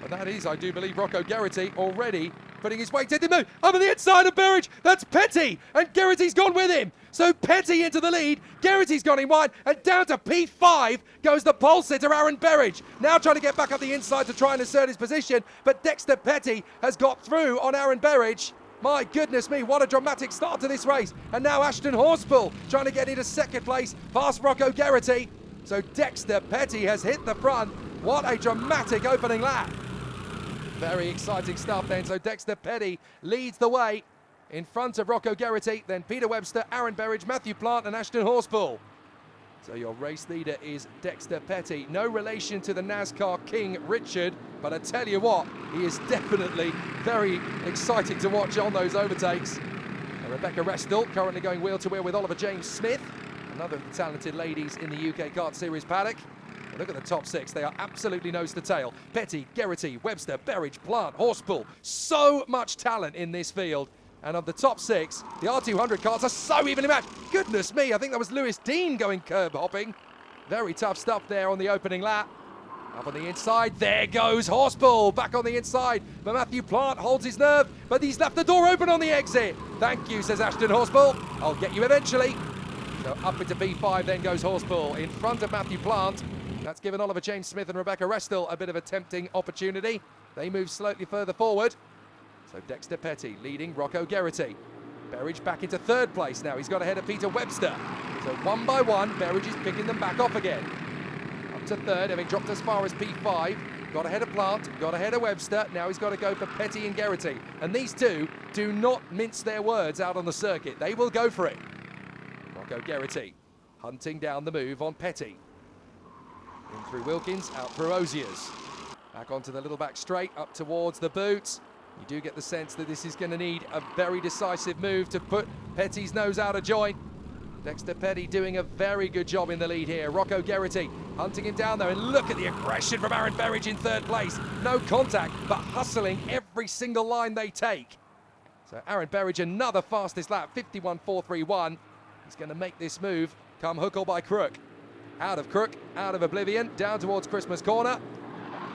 And that is, I do believe, Rocco Geraghty already putting his weight into the move. Up on the inside of Berridge, that's Petty, and Geraghty's gone with him. So Petty into the lead, Geraghty's gone in wide, and down to P5 goes the pole sitter Aaron Berridge. Now trying to get back up the inside to try and assert his position, but Dexter Petty has got through on Aaron Berridge. My goodness me, what a dramatic start to this race. And now Ashton Horsfall trying to get into second place past Rocco Geraghty. So Dexter Petty has hit the front. What a dramatic opening lap. Very exciting stuff then. So Dexter Petty leads the way in front of Rocco Geraghty, then Peter Webster, Aaron Berridge, Matthew Plant and Ashton Horsfall. So your race leader is Dexter Petty. No relation to the NASCAR king, Richard, but I tell you what, he is definitely very exciting to watch on those overtakes. And Rebecca Restall currently going wheel to wheel with Oliver James Smith, another of the talented ladies in the UK Kart Series paddock. And look at the top 6, they are absolutely nose to tail. Petty, Geraghty, Webster, Berridge, Plant, Horsfall. So much talent in this field. And of the top 6, the R200 cars are so evenly matched. Goodness me, I think that was Lewis Dean going curb hopping. Very tough stuff there on the opening lap. Up on the inside, there goes Horsfall back on the inside. But Matthew Plant holds his nerve, but he's left the door open on the exit. Thank you, says Ashton Horsfall. I'll get you eventually. So up into B5 then goes Horsfall in front of Matthew Plant. That's given Oliver James Smith and Rebecca Restall a bit of a tempting opportunity. They move slightly further forward. So Dexter Petty leading Rocco Geraghty. Berridge back into third place now. He's got ahead of Peter Webster. So one by one, Berridge is picking them back off again. Up to third, having dropped as far as P5. Got ahead of Plant, got ahead of Webster. Now he's got to go for Petty and Geraghty. And these two do not mince their words out on the circuit. They will go for it. Rocco Geraghty hunting down the move on Petty. In through Wilkins, out through Oziers. Back onto the little back straight, up towards the boot. You do get the sense that this is going to need a very decisive move to put Petty's nose out of joint. Dexter Petty doing a very good job in the lead here. Rocco Geraghty hunting him down there, and look at the aggression from Aaron Berridge in third place. No contact, but hustling every single line they take. So Aaron Berridge, another fastest lap, 51.431. He's going to make this move come hook or by crook. Out of crook, out of oblivion, down towards Christmas corner.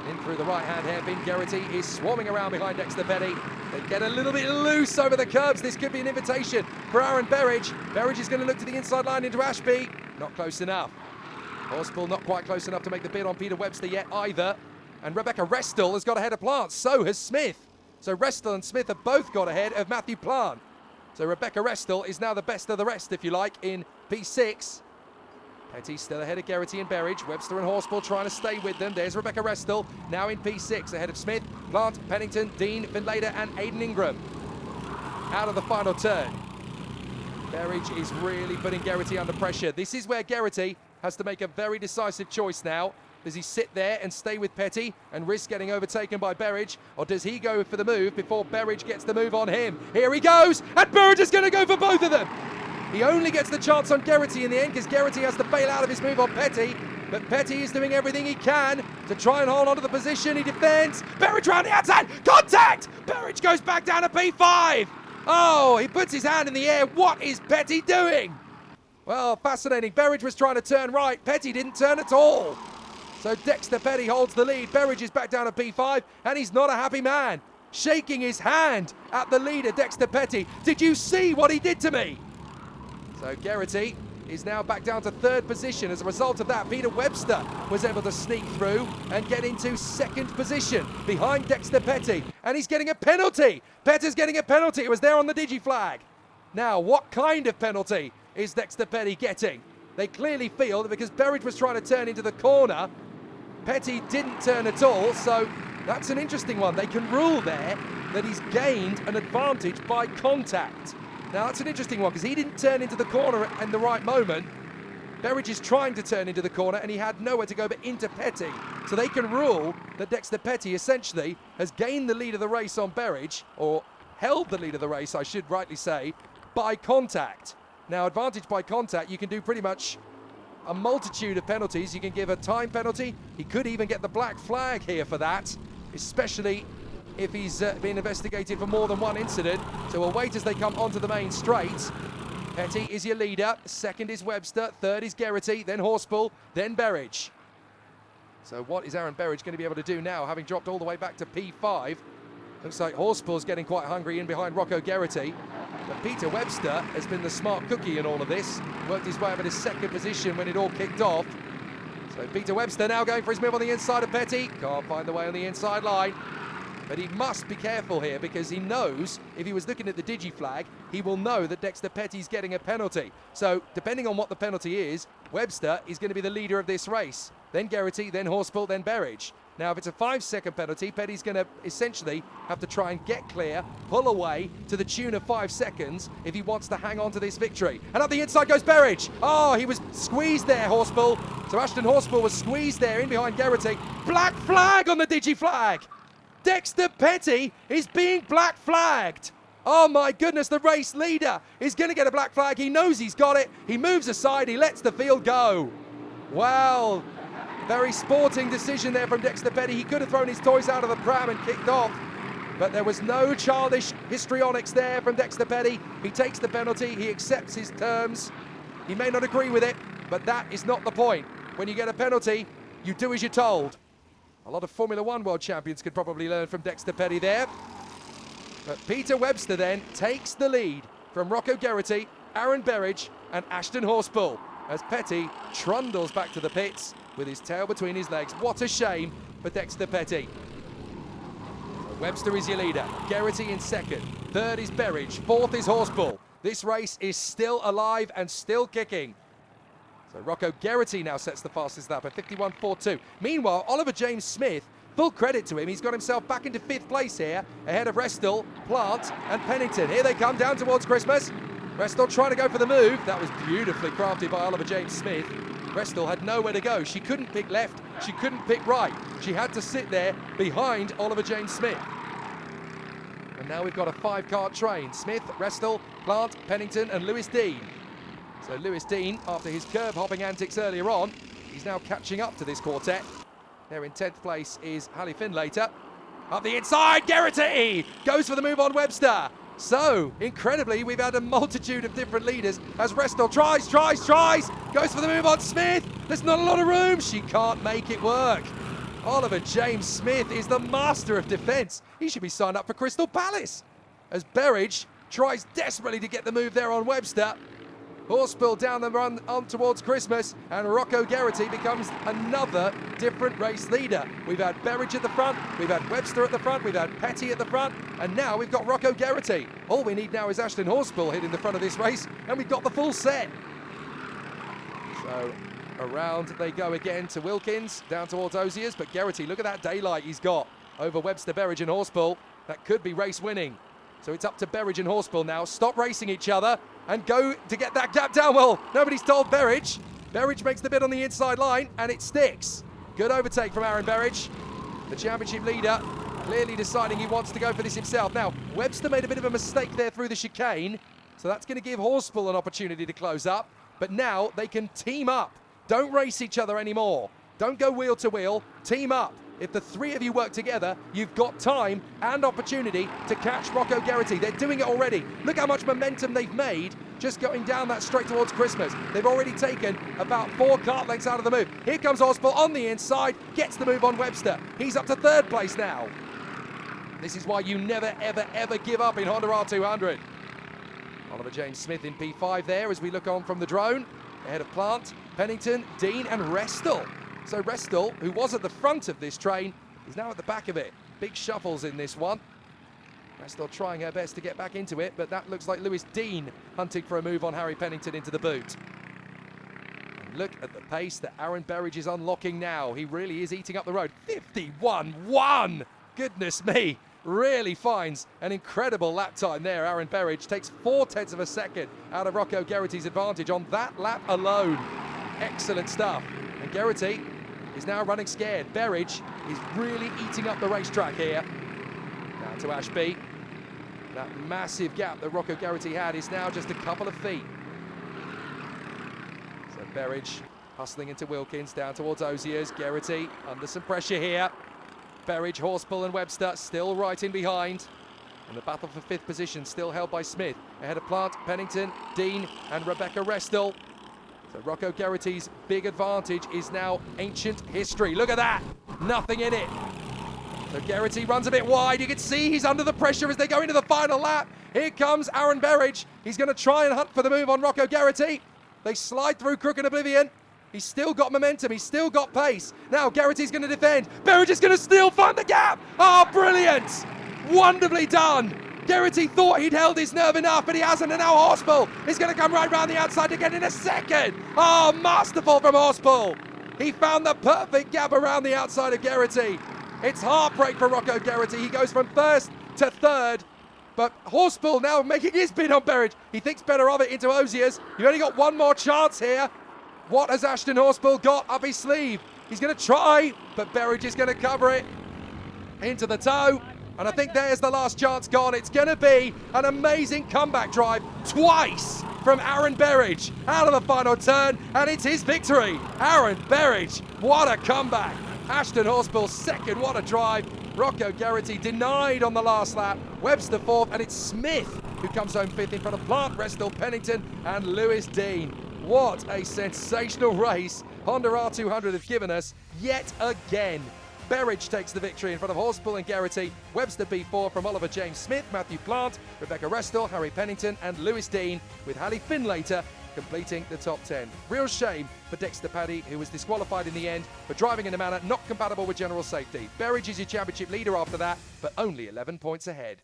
In through the right-hand hairpin, Geraghty is swarming around behind Dexter Petty. They get a little bit loose over the curbs. This could be an invitation for Aaron Berridge. Berridge is going to look to the inside line into Ashby. Not close enough. Horsfall not quite close enough to make the bid on Peter Webster yet either. And Rebecca Restall has got ahead of Plant. So has Smith. So Restall and Smith have both got ahead of Matthew Plant. So Rebecca Restall is now the best of the rest, if you like, in P6. Petty still ahead of Geraghty and Berridge. Webster and Horspool trying to stay with them. There's Rebecca Restall, now in P6, ahead of Smith, Plant, Pennington, Dean, Finlater and Aidan Ingram. Out of the final turn. Berridge is really putting Geraghty under pressure. This is where Geraghty has to make a very decisive choice now. Does he sit there and stay with Petty and risk getting overtaken by Berridge? Or does he go for the move before Berridge gets the move on him? Here he goes, and Berridge is going to go for both of them. He only gets the chance on Geraghty in the end because Geraghty has to bail out of his move on Petty. But Petty is doing everything he can to try and hold on to the position. He defends. Berridge round the outside. Contact! Berridge goes back down to P5. Oh, he puts his hand in the air. What is Petty doing? Well, fascinating. Berridge was trying to turn right. Petty didn't turn at all. So Dexter Petty holds the lead. Berridge is back down to P5, and he's not a happy man. Shaking his hand at the leader, Dexter Petty. Did you see what he did to me? So Geraghty is now back down to third position. As a result of that, Peter Webster was able to sneak through and get into second position behind Dexter Petty. And he's getting a penalty. Petty's getting a penalty. It was there on the digi-flag. Now, what kind of penalty is Dexter Petty getting? They clearly feel that because Berridge was trying to turn into the corner, Petty didn't turn at all, so that's an interesting one. They can rule there that he's gained an advantage by contact. Now that's an interesting one because he didn't turn into the corner in the right moment. Berridge is trying to turn into the corner and he had nowhere to go but into Petty. So they can rule that Dexter Petty essentially has gained the lead of the race on Berridge, or held the lead of the race, I should rightly say, by contact. Now, advantage by contact, you can do pretty much a multitude of penalties. You can give a time penalty. He could even get the black flag here for that, especially if he's been investigated for more than one incident. So we'll wait as they come onto the main straight. Petty is your leader. Second is Webster. Third is Geraghty. Then Horspool. Then Berridge. So what is Aaron Berridge going to be able to do now, having dropped all the way back to P5? Looks like Horspool's getting quite hungry in behind Rocco Geraghty. But Peter Webster has been the smart cookie in all of this. Worked his way up in his second position when it all kicked off. So Peter Webster now going for his move on the inside of Petty. Can't find the way on the inside line. But he must be careful here because he knows if he was looking at the digi-flag, he will know that Dexter Petty's getting a penalty. So depending on what the penalty is, Webster is going to be the leader of this race. Then Geraghty, then Horspool, then Berridge. Now, if it's a 5-second penalty, Petty's going to essentially have to try and get clear, pull away to the tune of 5 seconds if he wants to hang on to this victory. And up the inside goes Berridge. Oh, he was squeezed there, Horspool. So Ashton Horspool was squeezed there in behind Geraghty. Black flag on the digi-flag. Dexter Petty is being black flagged. Oh my goodness, the race leader is going to get a black flag. He knows he's got it. He moves aside. He lets the field go. Wow. Very sporting decision there from Dexter Petty. He could have thrown his toys out of the pram and kicked off, but there was no childish histrionics there from Dexter Petty. He takes the penalty. He accepts his terms. He may not agree with it, but that is not the point. When you get a penalty, you do as you're told. A lot of Formula One world champions could probably learn from Dexter Petty there. But Peter Webster then takes the lead from Rocco Geraghty, Aaron Berridge and Ashton Horspool as Petty trundles back to the pits with his tail between his legs. What a shame for Dexter Petty. So Webster is your leader. Geraghty in second. Third is Berridge. Fourth is Horspool. This race is still alive and still kicking. So Rocco Geraghty now sets the fastest lap at 51.42. Meanwhile, Oliver James Smith, full credit to him, he's got himself back into 5th place here, ahead of Restall, Plant and Pennington. Here they come down towards Christmas. Restall trying to go for the move. That was beautifully crafted by Oliver James Smith. Restall had nowhere to go. She couldn't pick left, she couldn't pick right. She had to sit there behind Oliver James Smith. And now we've got a 5-car train. Smith, Restall, Plant, Pennington and Lewis Dean. So Lewis Dean, after his curb-hopping antics earlier on, he's now catching up to this quartet. There in 10th place is Hallie Finlater. Up the inside, Geraghty goes for the move on Webster. So, incredibly, we've had a multitude of different leaders as Restall tries, goes for the move on Smith. There's not a lot of room. She can't make it work. Oliver James Smith is the master of defence. He should be signed up for Crystal Palace. As Berridge tries desperately to get the move there on Webster. Horspool down the run on towards Christmas, and Rocco Geraghty becomes another different race leader. We've had Berridge at the front, we've had Webster at the front, we've had Petty at the front, and now we've got Rocco Geraghty. All we need now is Ashton Horspool hitting the front of this race, and we've got the full set. So around they go again to Wilkins, down towards Oziers, but Geraghty, look at that daylight he's got over Webster, Berridge and Horspool. That could be race winning. So it's up to Berridge and Horspool now. Stop racing each other and go to get that gap down. Well, nobody's told Berridge. Berridge makes the bid on the inside line and it sticks. Good overtake from Aaron Berridge. The championship leader clearly deciding he wants to go for this himself. Now, Webster made a bit of a mistake there through the chicane, so that's going to give Horspool an opportunity to close up. But now they can team up. Don't race each other anymore. Don't go wheel to wheel, team up. If the three of you work together, you've got time and opportunity to catch Rocco Geraghty. They're doing it already. Look how much momentum they've made just going down that straight towards Christmas. They've already taken about 4 kart lengths out of the move. Here comes Horspool on the inside, gets the move on Webster. He's up to 3rd place now. This is why you never, ever, ever give up in Honda R200. Oliver James Smith in P5 there as we look on from the drone. Ahead of Plant, Pennington, Dean and Restall. So Restall, who was at the front of this train, is now at the back of it. Big shuffles in this one. Restall trying her best to get back into it, but that looks like Lewis Dean hunting for a move on Harry Pennington into the boot. And look at the pace that Aaron Berridge is unlocking now. He really is eating up the road. 51.1! Goodness me! Really finds an incredible lap time there. Aaron Berridge takes 0.4 of a second out of Rocco Geraghty's advantage on that lap alone. Excellent stuff. And Geraghty is now running scared. Berridge is really eating up the racetrack here. Now to Ashby. That massive gap that Rocco Geraghty had is now just a couple of feet. So Berridge hustling into Wilkins, down towards Oziers. Geraghty under some pressure here. Berridge, Horspool and Webster still right in behind. And the battle for 5th position still held by Smith. Ahead of Plant, Pennington, Dean and Rebecca Restall. So Rocco Geraghty's big advantage is now ancient history. Look at that, nothing in it. So Geraghty runs a bit wide. You can see he's under the pressure as they go into the final lap. Here comes Aaron Berridge. He's going to try and hunt for the move on Rocco Geraghty. They slide through Crook and Oblivion. He's still got momentum, he's still got pace. Now Geraghty's going to defend. Berridge is going to still find the gap. Oh, brilliant! Wonderfully done. Geraghty thought he'd held his nerve enough, but he hasn't, and now Horspool is going to come right round the outside to get in a second. Oh, masterful from Horspool. He found the perfect gap around the outside of Geraghty. It's heartbreak for Rocco Geraghty. He goes from 1st to 3rd, but Horspool now making his bid on Berridge. He thinks better of it into Oziers. You've only got one more chance here. What has Ashton Horspool got up his sleeve? He's going to try, but Berridge is going to cover it into the toe. And I think there's the last chance gone. It's going to be an amazing comeback drive twice from Aaron Berridge out of the final turn, and it's his victory. Aaron Berridge, what a comeback. Ashton Horspool 2nd, what a drive. Rocco Geraghty denied on the last lap. Webster 4th, and it's Smith who comes home 5th in front of Plant, Restall, Pennington and Lewis Dean. What a sensational race Honda R200 have given us yet again. Berridge takes the victory in front of Horspool and Geraghty. Webster P4 from Oliver James Smith, Matthew Plant, Rebecca Restall, Harry Pennington and Lewis Dean, with Hallie Finlater completing the top 10. Real shame for Dexter Paddy, who was disqualified in the end for driving in a manner not compatible with general safety. Berridge is your championship leader after that, but only 11 points ahead.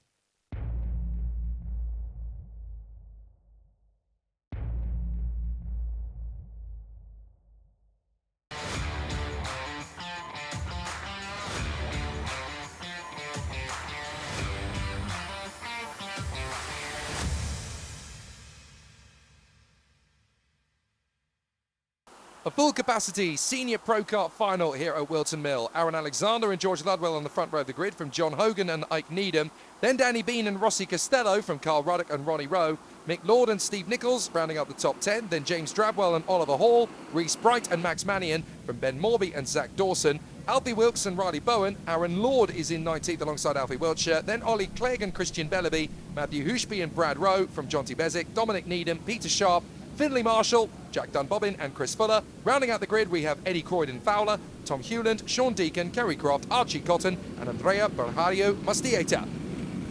A full capacity senior pro kart final here at Whilton Mill. Aaron Alexander and George Ludwell on the front row of the grid from John Hogan and Ike Needham. Then Danny Bean and Rossi Costello from Carl Ruddock and Ronnie Rowe. Mick Lord and Steve Nichols rounding up the top 10. Then James Drabwell and Oliver Hall. Reese Bright and Max Mannion from Ben Morby and Zach Dawson. Alfie Wilkes and Riley Bowen. Aaron Lord is in 19th alongside Alfie Wiltshire. Then Ollie Clegg and Christian Bellaby. Matthew Hushby and Brad Rowe from Jonty Bezic. Dominic Needham, Peter Sharp, Finley Marshall, Jack Dunbobbin and Chris Fuller. Rounding out the grid, we have Eddie Croydon Fowler, Tom Hewland, Sean Deacon, Kerry Croft, Archie Cotton and Andrea Berhario Mustieta.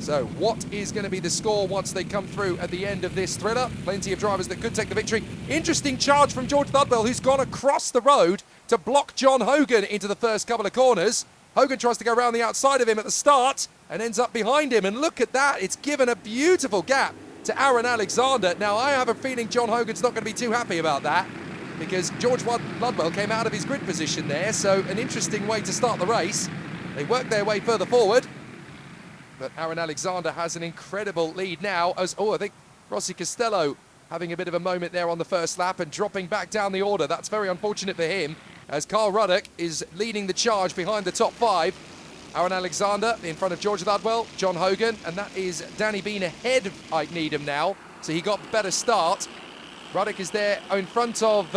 So what is going to be the score once they come through at the end of this thriller? Plenty of drivers that could take the victory. Interesting charge from George Ludwell, who's gone across the road to block John Hogan into the first couple of corners. Hogan tries to go around the outside of him at the start and ends up behind him. And look at that, it's given a beautiful gap to Aaron Alexander. Now, I have a feeling John Hogan's not going to be too happy about that, because George Ludwell came out of his grid position there. So an interesting way to start the race. They work their way further forward. But Aaron Alexander has an incredible lead now as, I think Rossi Costello having a bit of a moment there on the first lap and dropping back down the order. That's very unfortunate for him, as Carl Ruddock is leading the charge behind the top 5. Aaron Alexander in front of George Ludwell, John Hogan, and that is Danny Bean ahead of Ike Needham now. So he got a better start. Ruddock is there in front of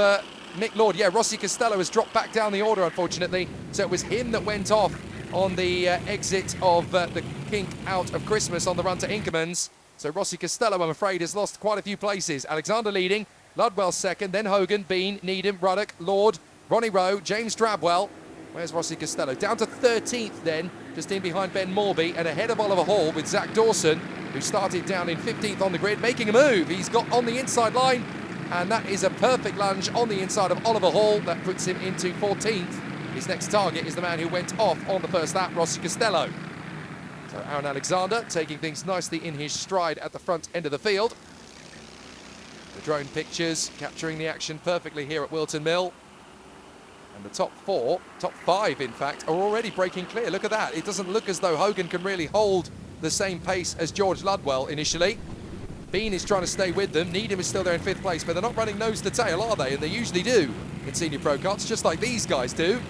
Mick Lord. Yeah, Rossi Costello has dropped back down the order, unfortunately. So it was him that went off on the exit of the kink out of Christmas on the run to Inkermans. So Rossi Costello, I'm afraid, has lost quite a few places. Alexander leading, Ludwell second, then Hogan, Bean, Needham, Ruddock, Lord, Ronnie Rowe, James Drabwell. Where's Rossi Costello? Down to 13th then, just in behind Ben Morby and ahead of Oliver Hall with Zach Dawson, who started down in 15th on the grid, making a move. He's got on the inside line, and that is a perfect lunge on the inside of Oliver Hall. That puts him into 14th. His next target is the man who went off on the first lap, Rossi Costello. So Aaron Alexander taking things nicely in his stride at the front end of the field. The drone pictures capturing the action perfectly here at Whilton Mill. And the top 5 in fact, are already breaking clear. Look at that. It doesn't look as though Hogan can really hold the same pace as George Ludwell initially. Bean is trying to stay with them. Needham is still there in 5th place, but they're not running nose to tail, are they? And they usually do in senior pro karts, just like these guys do.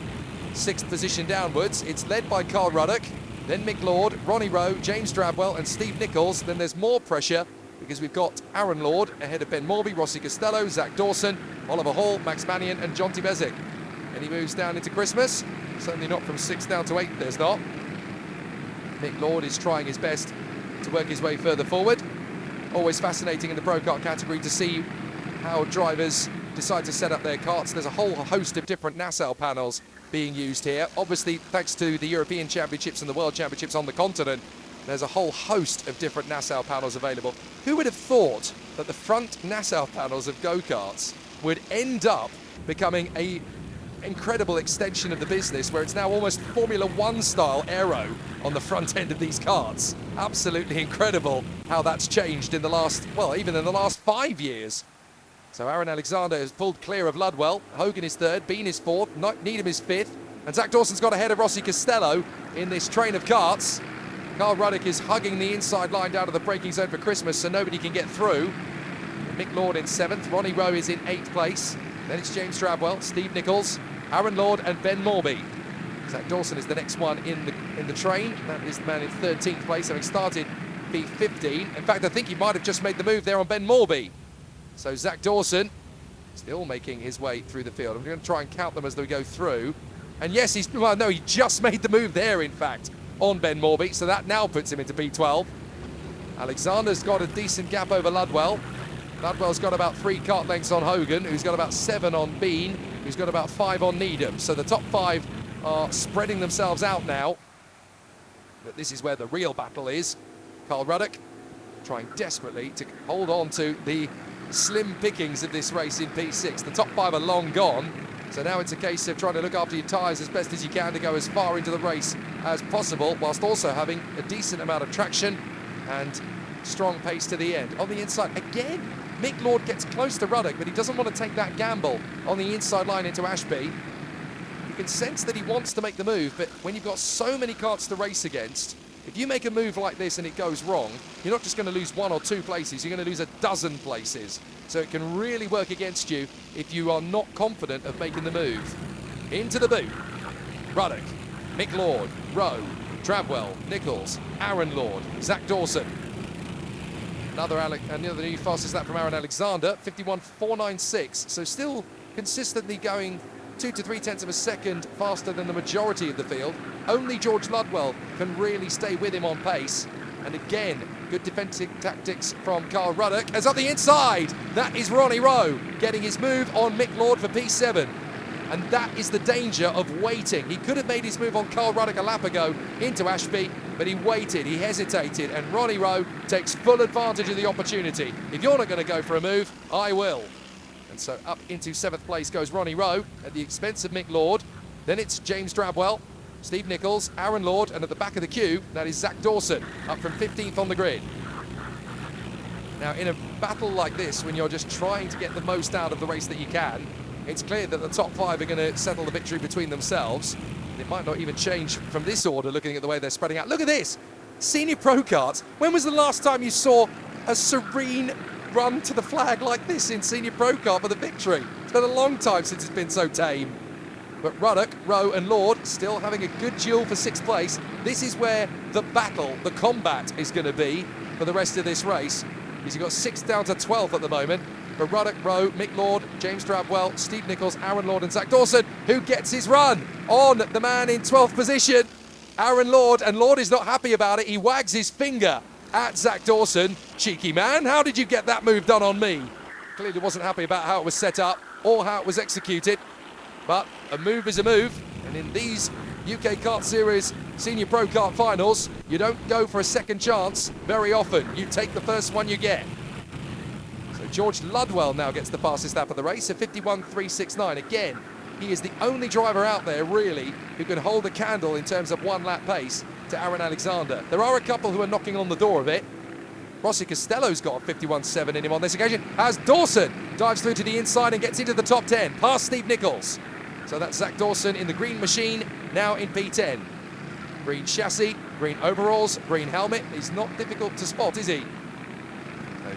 6th position downwards. It's led by Carl Ruddock, then Mick Lord, Ronnie Rowe, James Drabwell and Steve Nichols. Then there's more pressure because we've got Aaron Lord ahead of Ben Morby, Rossi Costello, Zach Dawson, Oliver Hall, Max Mannion and Jonty Bezic. Any moves down into Christmas? Certainly not from 6th down to 8th, there's not. Mick Lord is trying his best to work his way further forward. Always fascinating in the Pro Kart category to see how drivers decide to set up their karts. There's a whole host of different nacelle panels being used here. Obviously, thanks to the European Championships and the World Championships on the continent, there's a whole host of different nacelle panels available. Who would have thought that the front nacelle panels of go-karts would end up becoming a incredible extension of the business, where it's now almost Formula One style aero on the front end of these karts. Absolutely incredible how that's changed in the last, well, even in the last 5 years. So Aaron Alexander has pulled clear of Ludwell. Hogan is 3rd, Bean is 4th, Needham is 5th, and Zach Dawson's got ahead of Rossi Costello in this train of karts. Carl Ruddock is hugging the inside line down to the braking zone for Christmas, so nobody can get through. Mick Lord in 7th, Ronnie Rowe is in 8th place. Then it's James Drabwell, Steve Nichols, Aaron Lord and Ben Morby. Zach Dawson is the next one in the train. That is the man in 13th place, having started P15. In fact, I think he might have just made the move there on Ben Morby. So Zach Dawson still making his way through the field. I'm going to try and count them as they go through. And yes, he just made the move there, in fact, on Ben Morby. So that now puts him into P12. Alexander's got a decent gap over Ludwell. Ludwell's got about 3 kart lengths on Hogan, who's got about 7 on Bean, who's got about 5 on Needham. So the top 5 are spreading themselves out now. But this is where the real battle is. Carl Ruddock trying desperately to hold on to the slim pickings of this race in P6. The top 5 are long gone. So now it's a case of trying to look after your tyres as best as you can to go as far into the race as possible, whilst also having a decent amount of traction and strong pace to the end. On the inside, again, Mick Lord gets close to Ruddock, but he doesn't want to take that gamble on the inside line into Ashby. You can sense that he wants to make the move, but when you've got so many karts to race against, if you make a move like this and it goes wrong, you're not just going to lose 1 or 2 places, you're going to lose a dozen places. So it can really work against you if you are not confident of making the move. Into the boot. Ruddock, Mick Lord, Rowe, Drabwell, Nichols, Aaron Lord, Zach Dawson. Another new fastest lap from Aaron Alexander, 51.496. So still consistently going 2 to 3 tenths of a second faster than the majority of the field. Only George Ludwell can really stay with him on pace. And again, good defensive tactics from Carl Ruddock. As up the inside, that is Ronnie Rowe getting his move on Mick Lord for P7. And that is the danger of waiting. He could have made his move on Carl Ruddock a lap ago into Ashby, but he waited, he hesitated, and Ronnie Rowe takes full advantage of the opportunity. If you're not going to go for a move, I will. And so up into 7th place goes Ronnie Rowe at the expense of Mick Lord. Then it's James Drabwell, Steve Nichols, Aaron Lord, and at the back of the queue, that is Zach Dawson, up from 15th on the grid. Now, in a battle like this, when you're just trying to get the most out of the race that you can, it's clear that the top 5 are going to settle the victory between themselves. It might not even change from this order, looking at the way they're spreading out. Look at this! Senior Pro Karts. When was the last time you saw a serene run to the flag like this in Senior Pro Kart for the victory? It's been a long time since it's been so tame. But Ruddock, Rowe and Lord still having a good duel for 6th place. This is where the battle, the combat is going to be for the rest of this race. Because you've got 6th down to 12th at the moment. For Ruddock, Rowe, Mick Lord, James Drabwell, Steve Nichols, Aaron Lord and Zach Dawson, who gets his run on the man in 12th position, Aaron Lord, and Lord is not happy about it. He wags his finger at Zach Dawson. Cheeky man, how did you get that move done on me? Clearly wasn't happy about how it was set up or how it was executed, but a move is a move, and in these UK Kart Series Senior Pro Kart Finals, you don't go for a second chance very often. You take the first one you get. George Ludwell now gets the fastest lap of the race, a 51.369. Again, he is the only driver out there, really, who can hold a candle in terms of one-lap pace to Aaron Alexander. There are a couple who are knocking on the door of it. Rossi Costello's got a 51.7 in him on this occasion, as Dawson dives through to the inside and gets into the top 10, past Steve Nichols. So that's Zach Dawson in the green machine, now in P10. Green chassis, green overalls, green helmet. He's not difficult to spot, is he?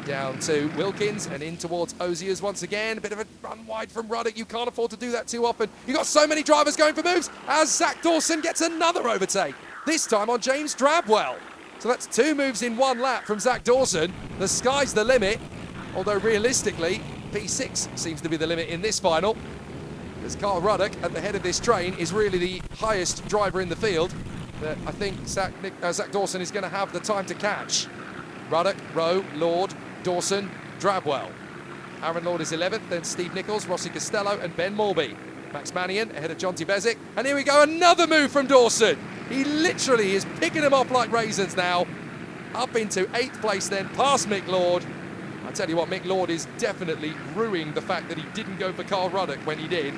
Down to Wilkins and in towards Oziers once again. A bit of a run wide from Ruddock. You can't afford to do that too often. You've got so many drivers going for moves as Zach Dawson gets another overtake, this time on James Drabwell. So that's 2 moves in 1 lap from Zach Dawson. The sky's the limit, although realistically, P6 seems to be the limit in this final, because Carl Ruddock at the head of this train is really the highest driver in the field that I think Zach Dawson is going to have the time to catch. Ruddock, Rowe, Lord, Dawson, Drabwell. Aaron Lord is 11th, then Steve Nichols, Rossi Costello and Ben Morby. Max Mannion ahead of Jonty Bezic. And here we go, another move from Dawson. He literally is picking them off like raisins now. Up into 8th place then, past Mick Lord. I tell you what, Mick Lord is definitely ruining the fact that he didn't go for Carl Ruddock when he did.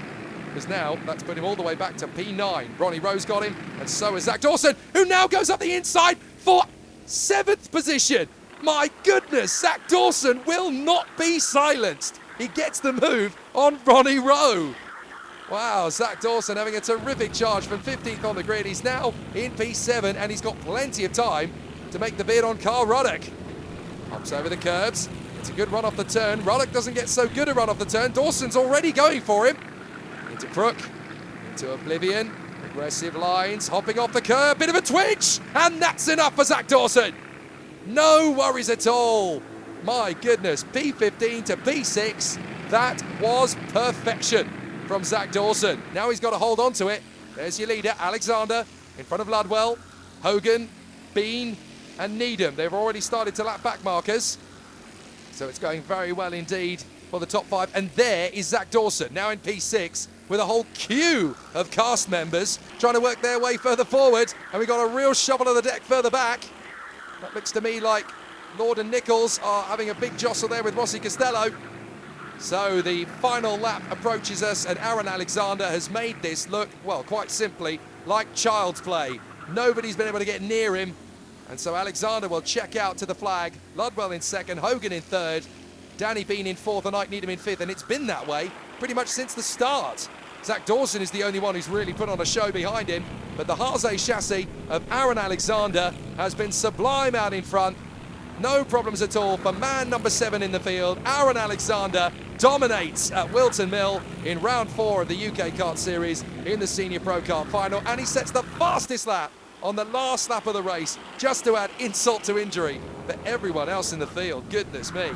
Because now that's put him all the way back to P9. Ronnie Rowe's got him, and so is Zach Dawson, who now goes up the inside for 7th position. My goodness, Zach Dawson will not be silenced. He gets the move on Ronnie Rowe. Wow, Zach Dawson having a terrific charge from 15th on the grid. He's now in P7 and he's got plenty of time to make the bid on Carl Ruddock. Hops over the curbs. It's a good run off the turn. Ruddock doesn't get so good a run off the turn. Dawson's already going for him. Into crook, into oblivion. Aggressive lines, hopping off the curb. Bit of a twitch, and that's enough for Zach Dawson. No worries at all. My goodness, P15 to P6. That was perfection from Zach Dawson. Now he's got to hold on to it. There's your leader, Alexander, in front of Ludwell, Hogan, Bean, and Needham. They've already started to lap back markers. So it's going very well indeed for the top 5. And there is Zach Dawson, now in P6, with a whole queue of cast members trying to work their way further forward. And we've got a real shovel of the deck further back. That looks to me like Lord and Nichols are having a big jostle there with Rossi Costello. So the final lap approaches us, and Aaron Alexander has made this look, well, quite simply, like child's play. Nobody's been able to get near him, and so Alexander will check out to the flag. Ludwell in 2nd, Hogan in 3rd, Danny Bean in 4th, and Ike Needham in 5th, and it's been that way pretty much since the start. Zach Dawson is the only one who's really put on a show behind him, but the Haase chassis of Aaron Alexander has been sublime out in front. No problems at all for man number 7 in the field. Aaron Alexander dominates at Whilton Mill in round 4 of the UK Kart Series in the Senior Pro Kart Final, and he sets the fastest lap on the last lap of the race, just to add insult to injury for everyone else in the field. Goodness me.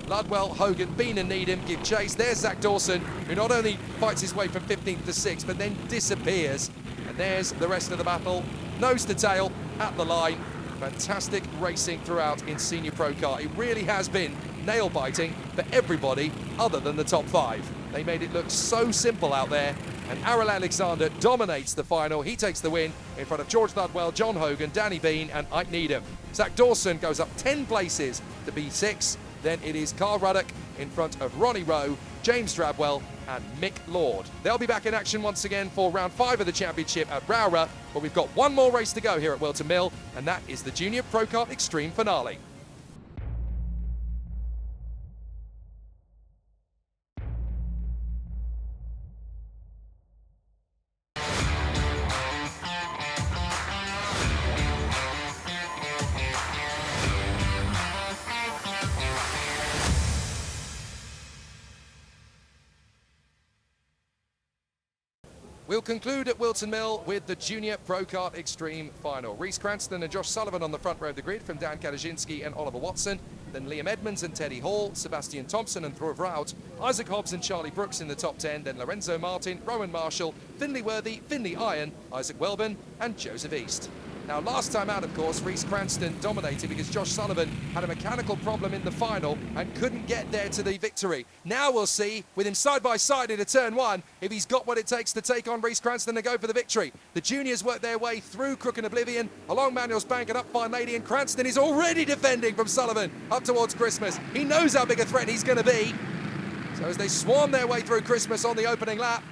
Ludwell, Hogan, Bean and Needham give chase. There's Zach Dawson, who not only fights his way from 15th to 6th, but then disappears. And there's the rest of the battle, nose to tail at the line. Fantastic racing throughout in Senior Pro Kart. It really has been nail-biting for everybody other than the top 5. They made it look so simple out there, and Aaron Alexander dominates the final. He takes the win in front of George Ludwell, John Hogan, Danny Bean and Ike Needham. Zach Dawson goes up 10 places to B6. Then it is Carl Ruddock in front of Ronnie Rowe, James Drabwell and Mick Lord. They'll be back in action once again for round 5 of the championship at Rowrah, but we've got one more race to go here at Whilton Mill, and that is the Junior Pro Kart Extreme finale. We'll conclude at Whilton Mill with the Junior Pro Kart Extreme final. Reece Cranston and Josh Sullivan on the front row of the grid from Dan Kadaszynski and Oliver Watson. Then Liam Edmonds and Teddy Hall, Sebastian Thompson and Throw Rout, Isaac Hobbs and Charlie Brooks in the top 10. Then Lorenzo Martin, Rowan Marshall, Finley Worthy, Finley Iron, Isaac Welburn and Joseph East. Now, last time out, of course, Reece Cranston dominated because Josh Sullivan had a mechanical problem in the final and couldn't get there to the victory. Now we'll see, with him side by side into turn 1, if he's got what it takes to take on Reece Cranston and go for the victory. The juniors work their way through Crook and Oblivion, along Manuel's Bank and up Fine Lady, and Cranston is already defending from Sullivan up towards Christmas. He knows how big a threat he's going to be. So as they swarm their way through Christmas on the opening lap,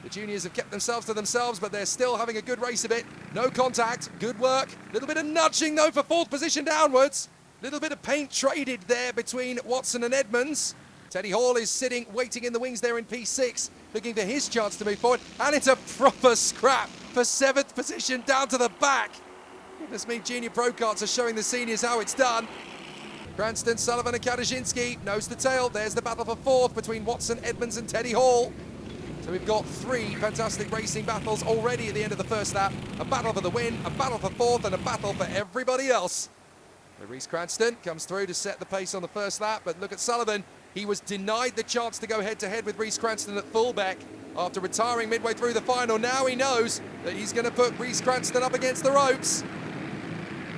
the juniors have kept themselves to themselves, but they're still having a good race of it. No contact, good work. A little bit of nudging, though, for 4th position downwards. A little bit of paint traded there between Watson and Edmonds. Teddy Hall is sitting, waiting in the wings there in P6, looking for his chance to move forward. And it's a proper scrap for 7th position down to the back. Goodness me, Junior Pro Karts are showing the seniors how it's done. Cranston, Sullivan and Kadaszynski, nose to tail. There's the battle for 4th between Watson, Edmonds and Teddy Hall. So we've got 3 fantastic racing battles already at the end of the first lap. A battle for the win, a battle for 4th, and a battle for everybody else. So Reece Cranston comes through to set the pace on the first lap, but look at Sullivan. He was denied the chance to go head-to-head with Reece Cranston at fullback after retiring midway through the final. Now he knows that he's going to put Reece Cranston up against the ropes.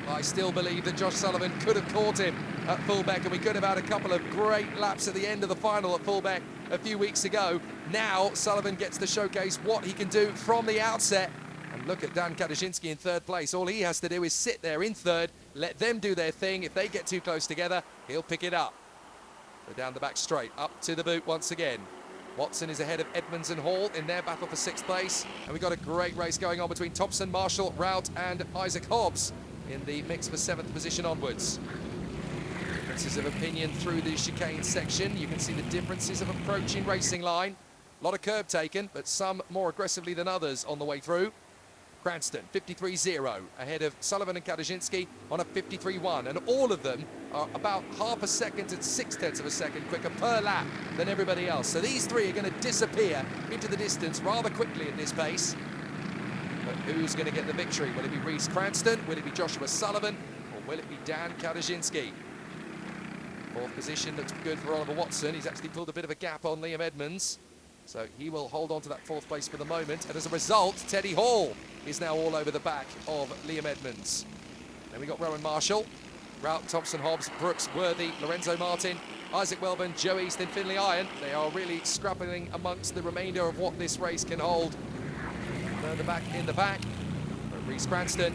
I still believe that Josh Sullivan could have caught him at fullback, and we could have had a couple of great laps at the end of the final at fullback a few weeks ago. Now Sullivan gets to showcase what he can do from the outset. And look at Dan Kadaszynski in 3rd place. All he has to do is sit there in 3rd, let them do their thing. If they get too close together, he'll pick it up. So down the back straight, up to the boot once again. Watson is ahead of Edmonds and Hall in their battle for 6th place. And we've got a great race going on between Thompson, Marshall, Rout and Isaac Hobbs in the mix for 7th position onwards. Differences of opinion through the chicane section. You can see the differences of approach in racing line. A lot of curb taken, but some more aggressively than others on the way through. Cranston, 53.0, ahead of Sullivan and Kadaszynski on a 53.1, and all of them are about half a second to 0.6 of a second quicker per lap than everybody else. So these 3 are going to disappear into the distance rather quickly at this pace. But who's going to get the victory? Will it be Reece Cranston? Will it be Joshua Sullivan? Or will it be Dan Kadaszynski? 4th position looks good for Oliver Watson. He's actually pulled a bit of a gap on Liam Edmonds. So he will hold on to that 4th place for the moment. And as a result, Teddy Hall is now all over the back of Liam Edmonds. Then we got Rowan Marshall, Rout, Thompson, Hobbs, Brooks, Worthy, Lorenzo Martin, Isaac Welburn, Joe East and Finley Iron. They are really scrapping amongst the remainder of what this race can hold. Further back in the back, but Reece Cranston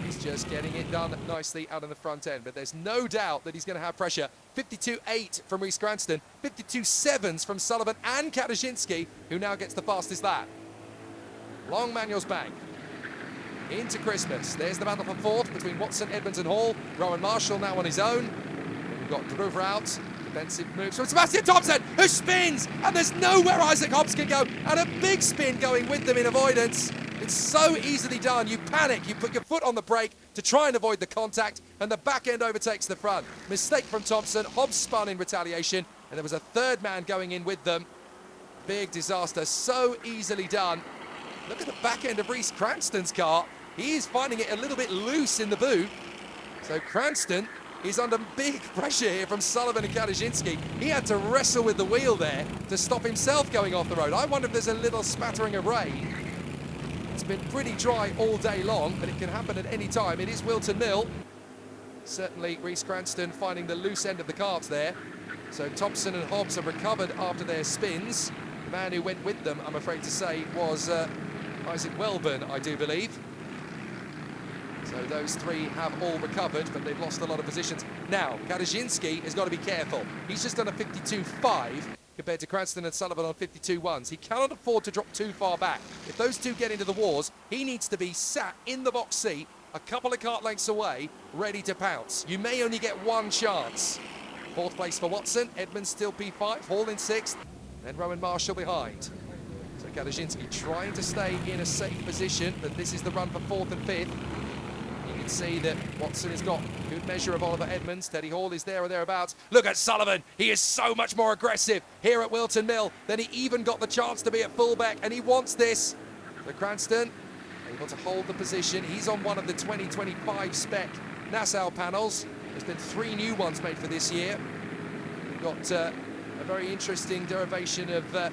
is just getting it done nicely out of the front end. But there's no doubt that he's going to have pressure. 52.8 from Reece Cranston, 52.7s from Sullivan and Kadaszynski, who now gets the fastest lap. Long Manuel's Bank into Christmas. There's the battle for 4th between Watson, Edmonds and Hall. Rowan Marshall now on his own. We've got Druver out. Defensive moves from Sebastian Thompson, who spins, and there's nowhere Isaac Hobbs can go, and a big spin going with them in avoidance. It's so easily done. You panic, you put your foot on the brake to try and avoid the contact, and the back end overtakes the front. Mistake from Thompson, Hobbs spun in retaliation, and there was a 3rd man going in with them. Big disaster, so easily done. Look at the back end of Reece Cranston's car. He is finding it a little bit loose in the boot. So Cranston is under big pressure here from Sullivan and Kadaszynski. He had to wrestle with the wheel there to stop himself going off the road. I wonder if there's a little smattering of rain. It's been pretty dry all day long, but it can happen at any time. It is Whilton Mill. Certainly Reece Cranston finding the loose end of the carts there. So Thompson and Hobbs have recovered after their spins. The man who went with them, I'm afraid to say, was Whilton, I do believe. So those three have all recovered, but they've lost a lot of positions. Now, Cadet has got to be careful. He's just done a 52.5 compared to Cranston and Sullivan on 52.1s. He cannot afford to drop too far back. If those two get into the wars, he needs to be sat in the box seat, a couple of kart lengths away, ready to pounce. You may only get one chance. Fourth place for Watson, Edmonds still P5, Hall in sixth, then Rowan Marshall behind. So Cadet trying to stay in a safe position, but this is the run for fourth and fifth. You can see that Watson has got a good measure of Oliver Edmonds. Teddy Hall is there or thereabouts. Look at Sullivan. He is so much more aggressive here at Whilton Mill than he even got the chance to be at fullback, and he wants this. So Cranston able to hold the position. He's on one of the 2025 spec Nassau panels. There's been 3 new ones made for this year. We've got a very interesting derivation of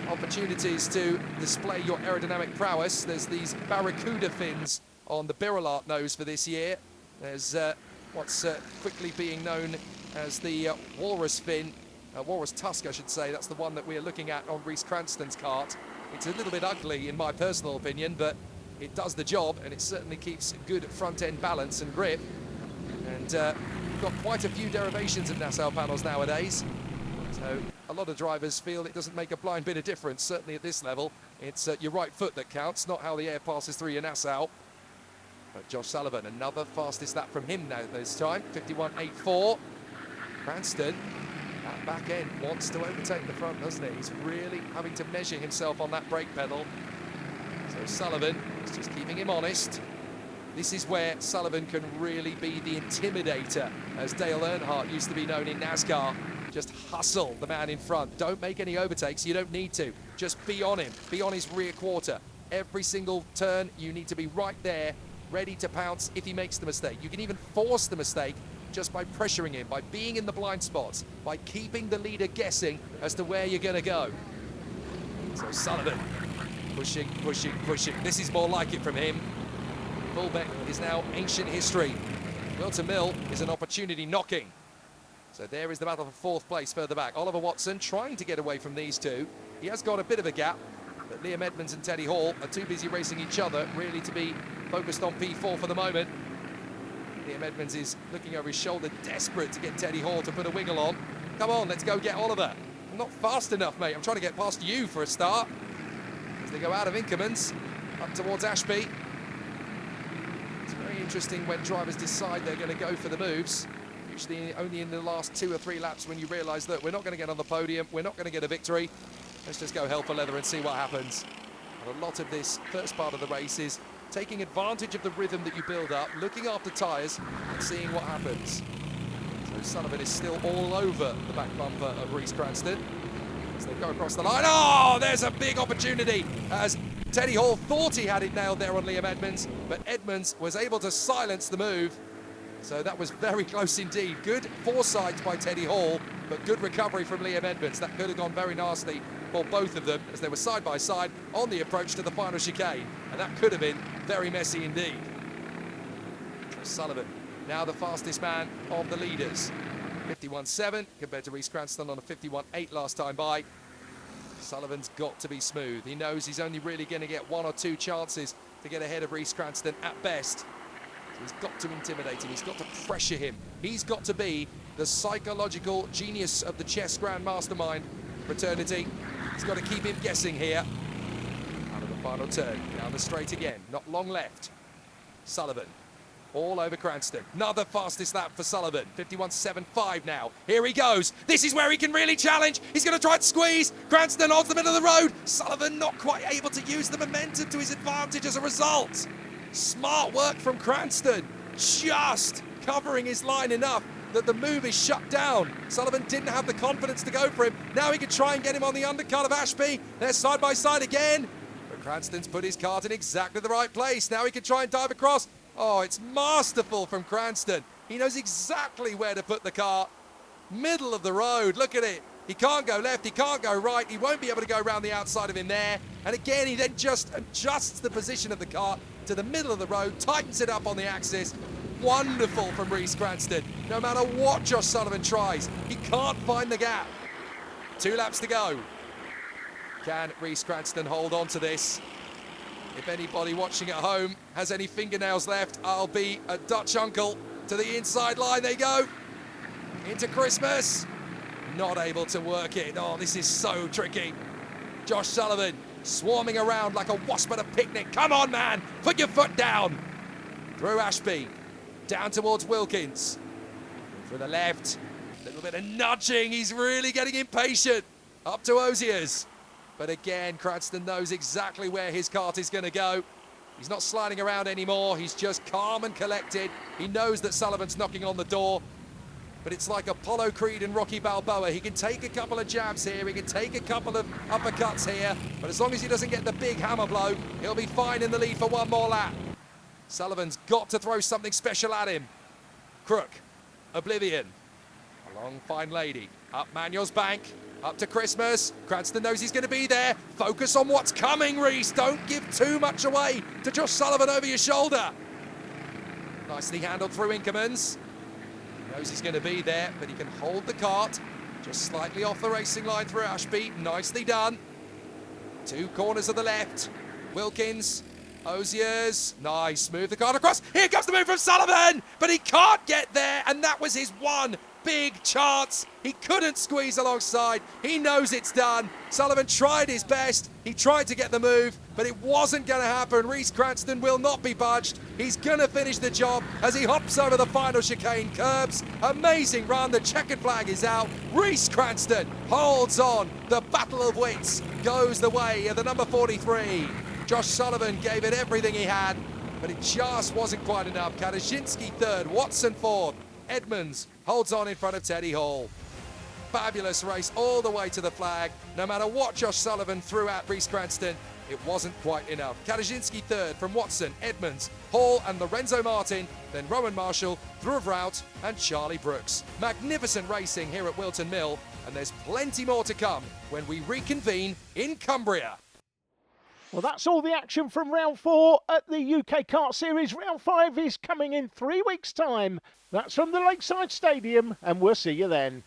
opportunities to display your aerodynamic prowess. There's these Barracuda fins on the Birillard nose for this year. There's what's quickly being known as the Walrus fin, Walrus tusk I should say. That's the one that we're looking at on Rhys Cranston's kart. It's a little bit ugly in my personal opinion, but it does the job, and it certainly keeps good front end balance and grip. And we've got quite a few derivations of Nassau panels nowadays. So a lot of drivers feel it doesn't make a blind bit of difference, certainly at this level. It's your right foot that counts, not how the air passes through your Nassau. But Josh Sullivan, another fastest lap from him now this time, 51.84. Cranston, that back end, wants to overtake the front, doesn't he? He's really having to measure himself on that brake pedal. So Sullivan is just keeping him honest. This is where Sullivan can really be the intimidator, as Dale Earnhardt used to be known in NASCAR. Just hustle the man in front. Don't make any overtakes, you don't need to. Just be on him, be on his rear quarter. Every single turn, you need to be right there, ready to pounce if he makes the mistake. You can even force the mistake just by pressuring him, by being in the blind spots, by keeping the leader guessing as to where you're going to go. So Sullivan, pushing, pushing, pushing. This is more like it from him. Fullback is now ancient history. Whilton Mill is an opportunity knocking. So there is the battle for fourth place further back. Oliver Watson trying to get away from these two. He has got a bit of a gap, but Liam Edmonds and Teddy Hall are too busy racing each other, really to be focused on P4 for the moment. Liam Edmonds is looking over his shoulder, desperate to get Teddy Hall to put a wiggle on. Come on, let's go get Oliver. I'm not fast enough, mate. I'm trying to get past you for a start. As they go out of Inkermans, up towards Ashby. It's very interesting when drivers decide they're going to go for the moves. Usually only in the last 2 or 3 laps when you realise that we're not going to get on the podium, we're not going to get a victory. Let's just go hell for leather and see what happens. And a lot of this first part of the race is taking advantage of the rhythm that you build up, looking after tyres and seeing what happens. So Sullivan is still all over the back bumper of Rhys Cranston as they go across the line. Oh, there's a big opportunity as Teddy Hall thought he had it nailed there on Liam Edmonds, but Edmonds was able to silence the move. So that was very close indeed. Good foresight by Teddy Hall, but good recovery from Liam Edmonds. That could have gone very nasty for both of them as they were side by side on the approach to the final chicane. And that could have been very messy indeed. So Sullivan, now the fastest man of the leaders. 51.7 compared to Rhys Cranston on a 51.8 last time by. Sullivan's got to be smooth. He knows he's only really going to get 1 or 2 chances to get ahead of Rhys Cranston at best. So he's got to intimidate him, he's got to pressure him. He's got to be the psychological genius of the chess grand mastermind fraternity. He's got to keep him guessing here. Out of the final turn, down the straight again, not long left. Sullivan, all over Cranston. Another fastest lap for Sullivan, 51.75 now. Here he goes, this is where he can really challenge. He's going to try to squeeze. Cranston onto the middle of the road. Sullivan not quite able to use the momentum to his advantage as a result. Smart work from Cranston, just covering his line enough that the move is shut down. Sullivan didn't have the confidence to go for him. Now he can try and get him on the undercut of Ashby. They're side by side again. But Cranston's put his kart in exactly the right place. Now he can try and dive across. Oh, it's masterful from Cranston. He knows exactly where to put the kart. Middle of the road, look at it. He can't go left, he can't go right. He won't be able to go around the outside of him there. And again, he then just adjusts the position of the kart to the middle of the road, tightens it up on the axis. Wonderful from Rhys Cranston. No matter what Josh Sullivan tries, he can't find the gap. 2 laps to go. Can Reece Cranston hold on to this? If anybody watching at home has any fingernails left, I'll be a Dutch uncle. To the inside line they go. Into Christmas. Not able to work it. Oh, this is so tricky. Josh Sullivan swarming around like a wasp at a picnic. Come on, man. Put your foot down. Through Ashby. Down towards Wilkins. For the left. A little bit of nudging. He's really getting impatient. Up to Oziers. But again, Cranston knows exactly where his kart is going to go. He's not sliding around anymore. He's just calm and collected. He knows that Sullivan's knocking on the door. But it's like Apollo Creed and Rocky Balboa. He can take a couple of jabs here. He can take a couple of uppercuts here. But as long as he doesn't get the big hammer blow, he'll be fine in the lead for one more lap. Sullivan's got to throw something special at him. Crook. Oblivion. Along Fine Lady. Up Manuel's bank. Up to Christmas. Cranston knows he's going to be there. Focus on what's coming, Reece. Don't give too much away to Josh Sullivan over your shoulder. Nicely handled through Inkermans. Knows he's going to be there, but he can hold the kart. Just slightly off the racing line through Ashby. Nicely done. Two corners of the left. Wilkins. Oziers. Nice. Move the kart across. Here comes the move from Sullivan, but he can't get there, and that was his one big chance. He couldn't squeeze alongside. He knows it's done. Sullivan tried his best. He tried to get the move, but it wasn't going to happen. Reece Cranston will not be budged. He's going to finish the job as he hops over the final chicane curbs. Amazing run. The checkered flag is out. Reece Cranston holds on. The battle of wits goes the way of the number 43. Josh Sullivan gave it everything he had, but it just wasn't quite enough. Kadaszynski third, Watson fourth. Edmonds holds on in front of Teddy Hall. Fabulous race all the way to the flag. No matter what Josh Sullivan threw at Reece Cranston, it wasn't quite enough. Kadaszynski third from Watson, Edmonds, Hall and Lorenzo Martin, then Rowan Marshall, through Rout and Charlie Brooks. Magnificent racing here at Whilton Mill, and there's plenty more to come when we reconvene in Cumbria. Well, that's all the action from round 4 at the UK Kart Series. Round 5 is coming in 3 weeks' time. That's from the Lakeside Stadium, and we'll see you then.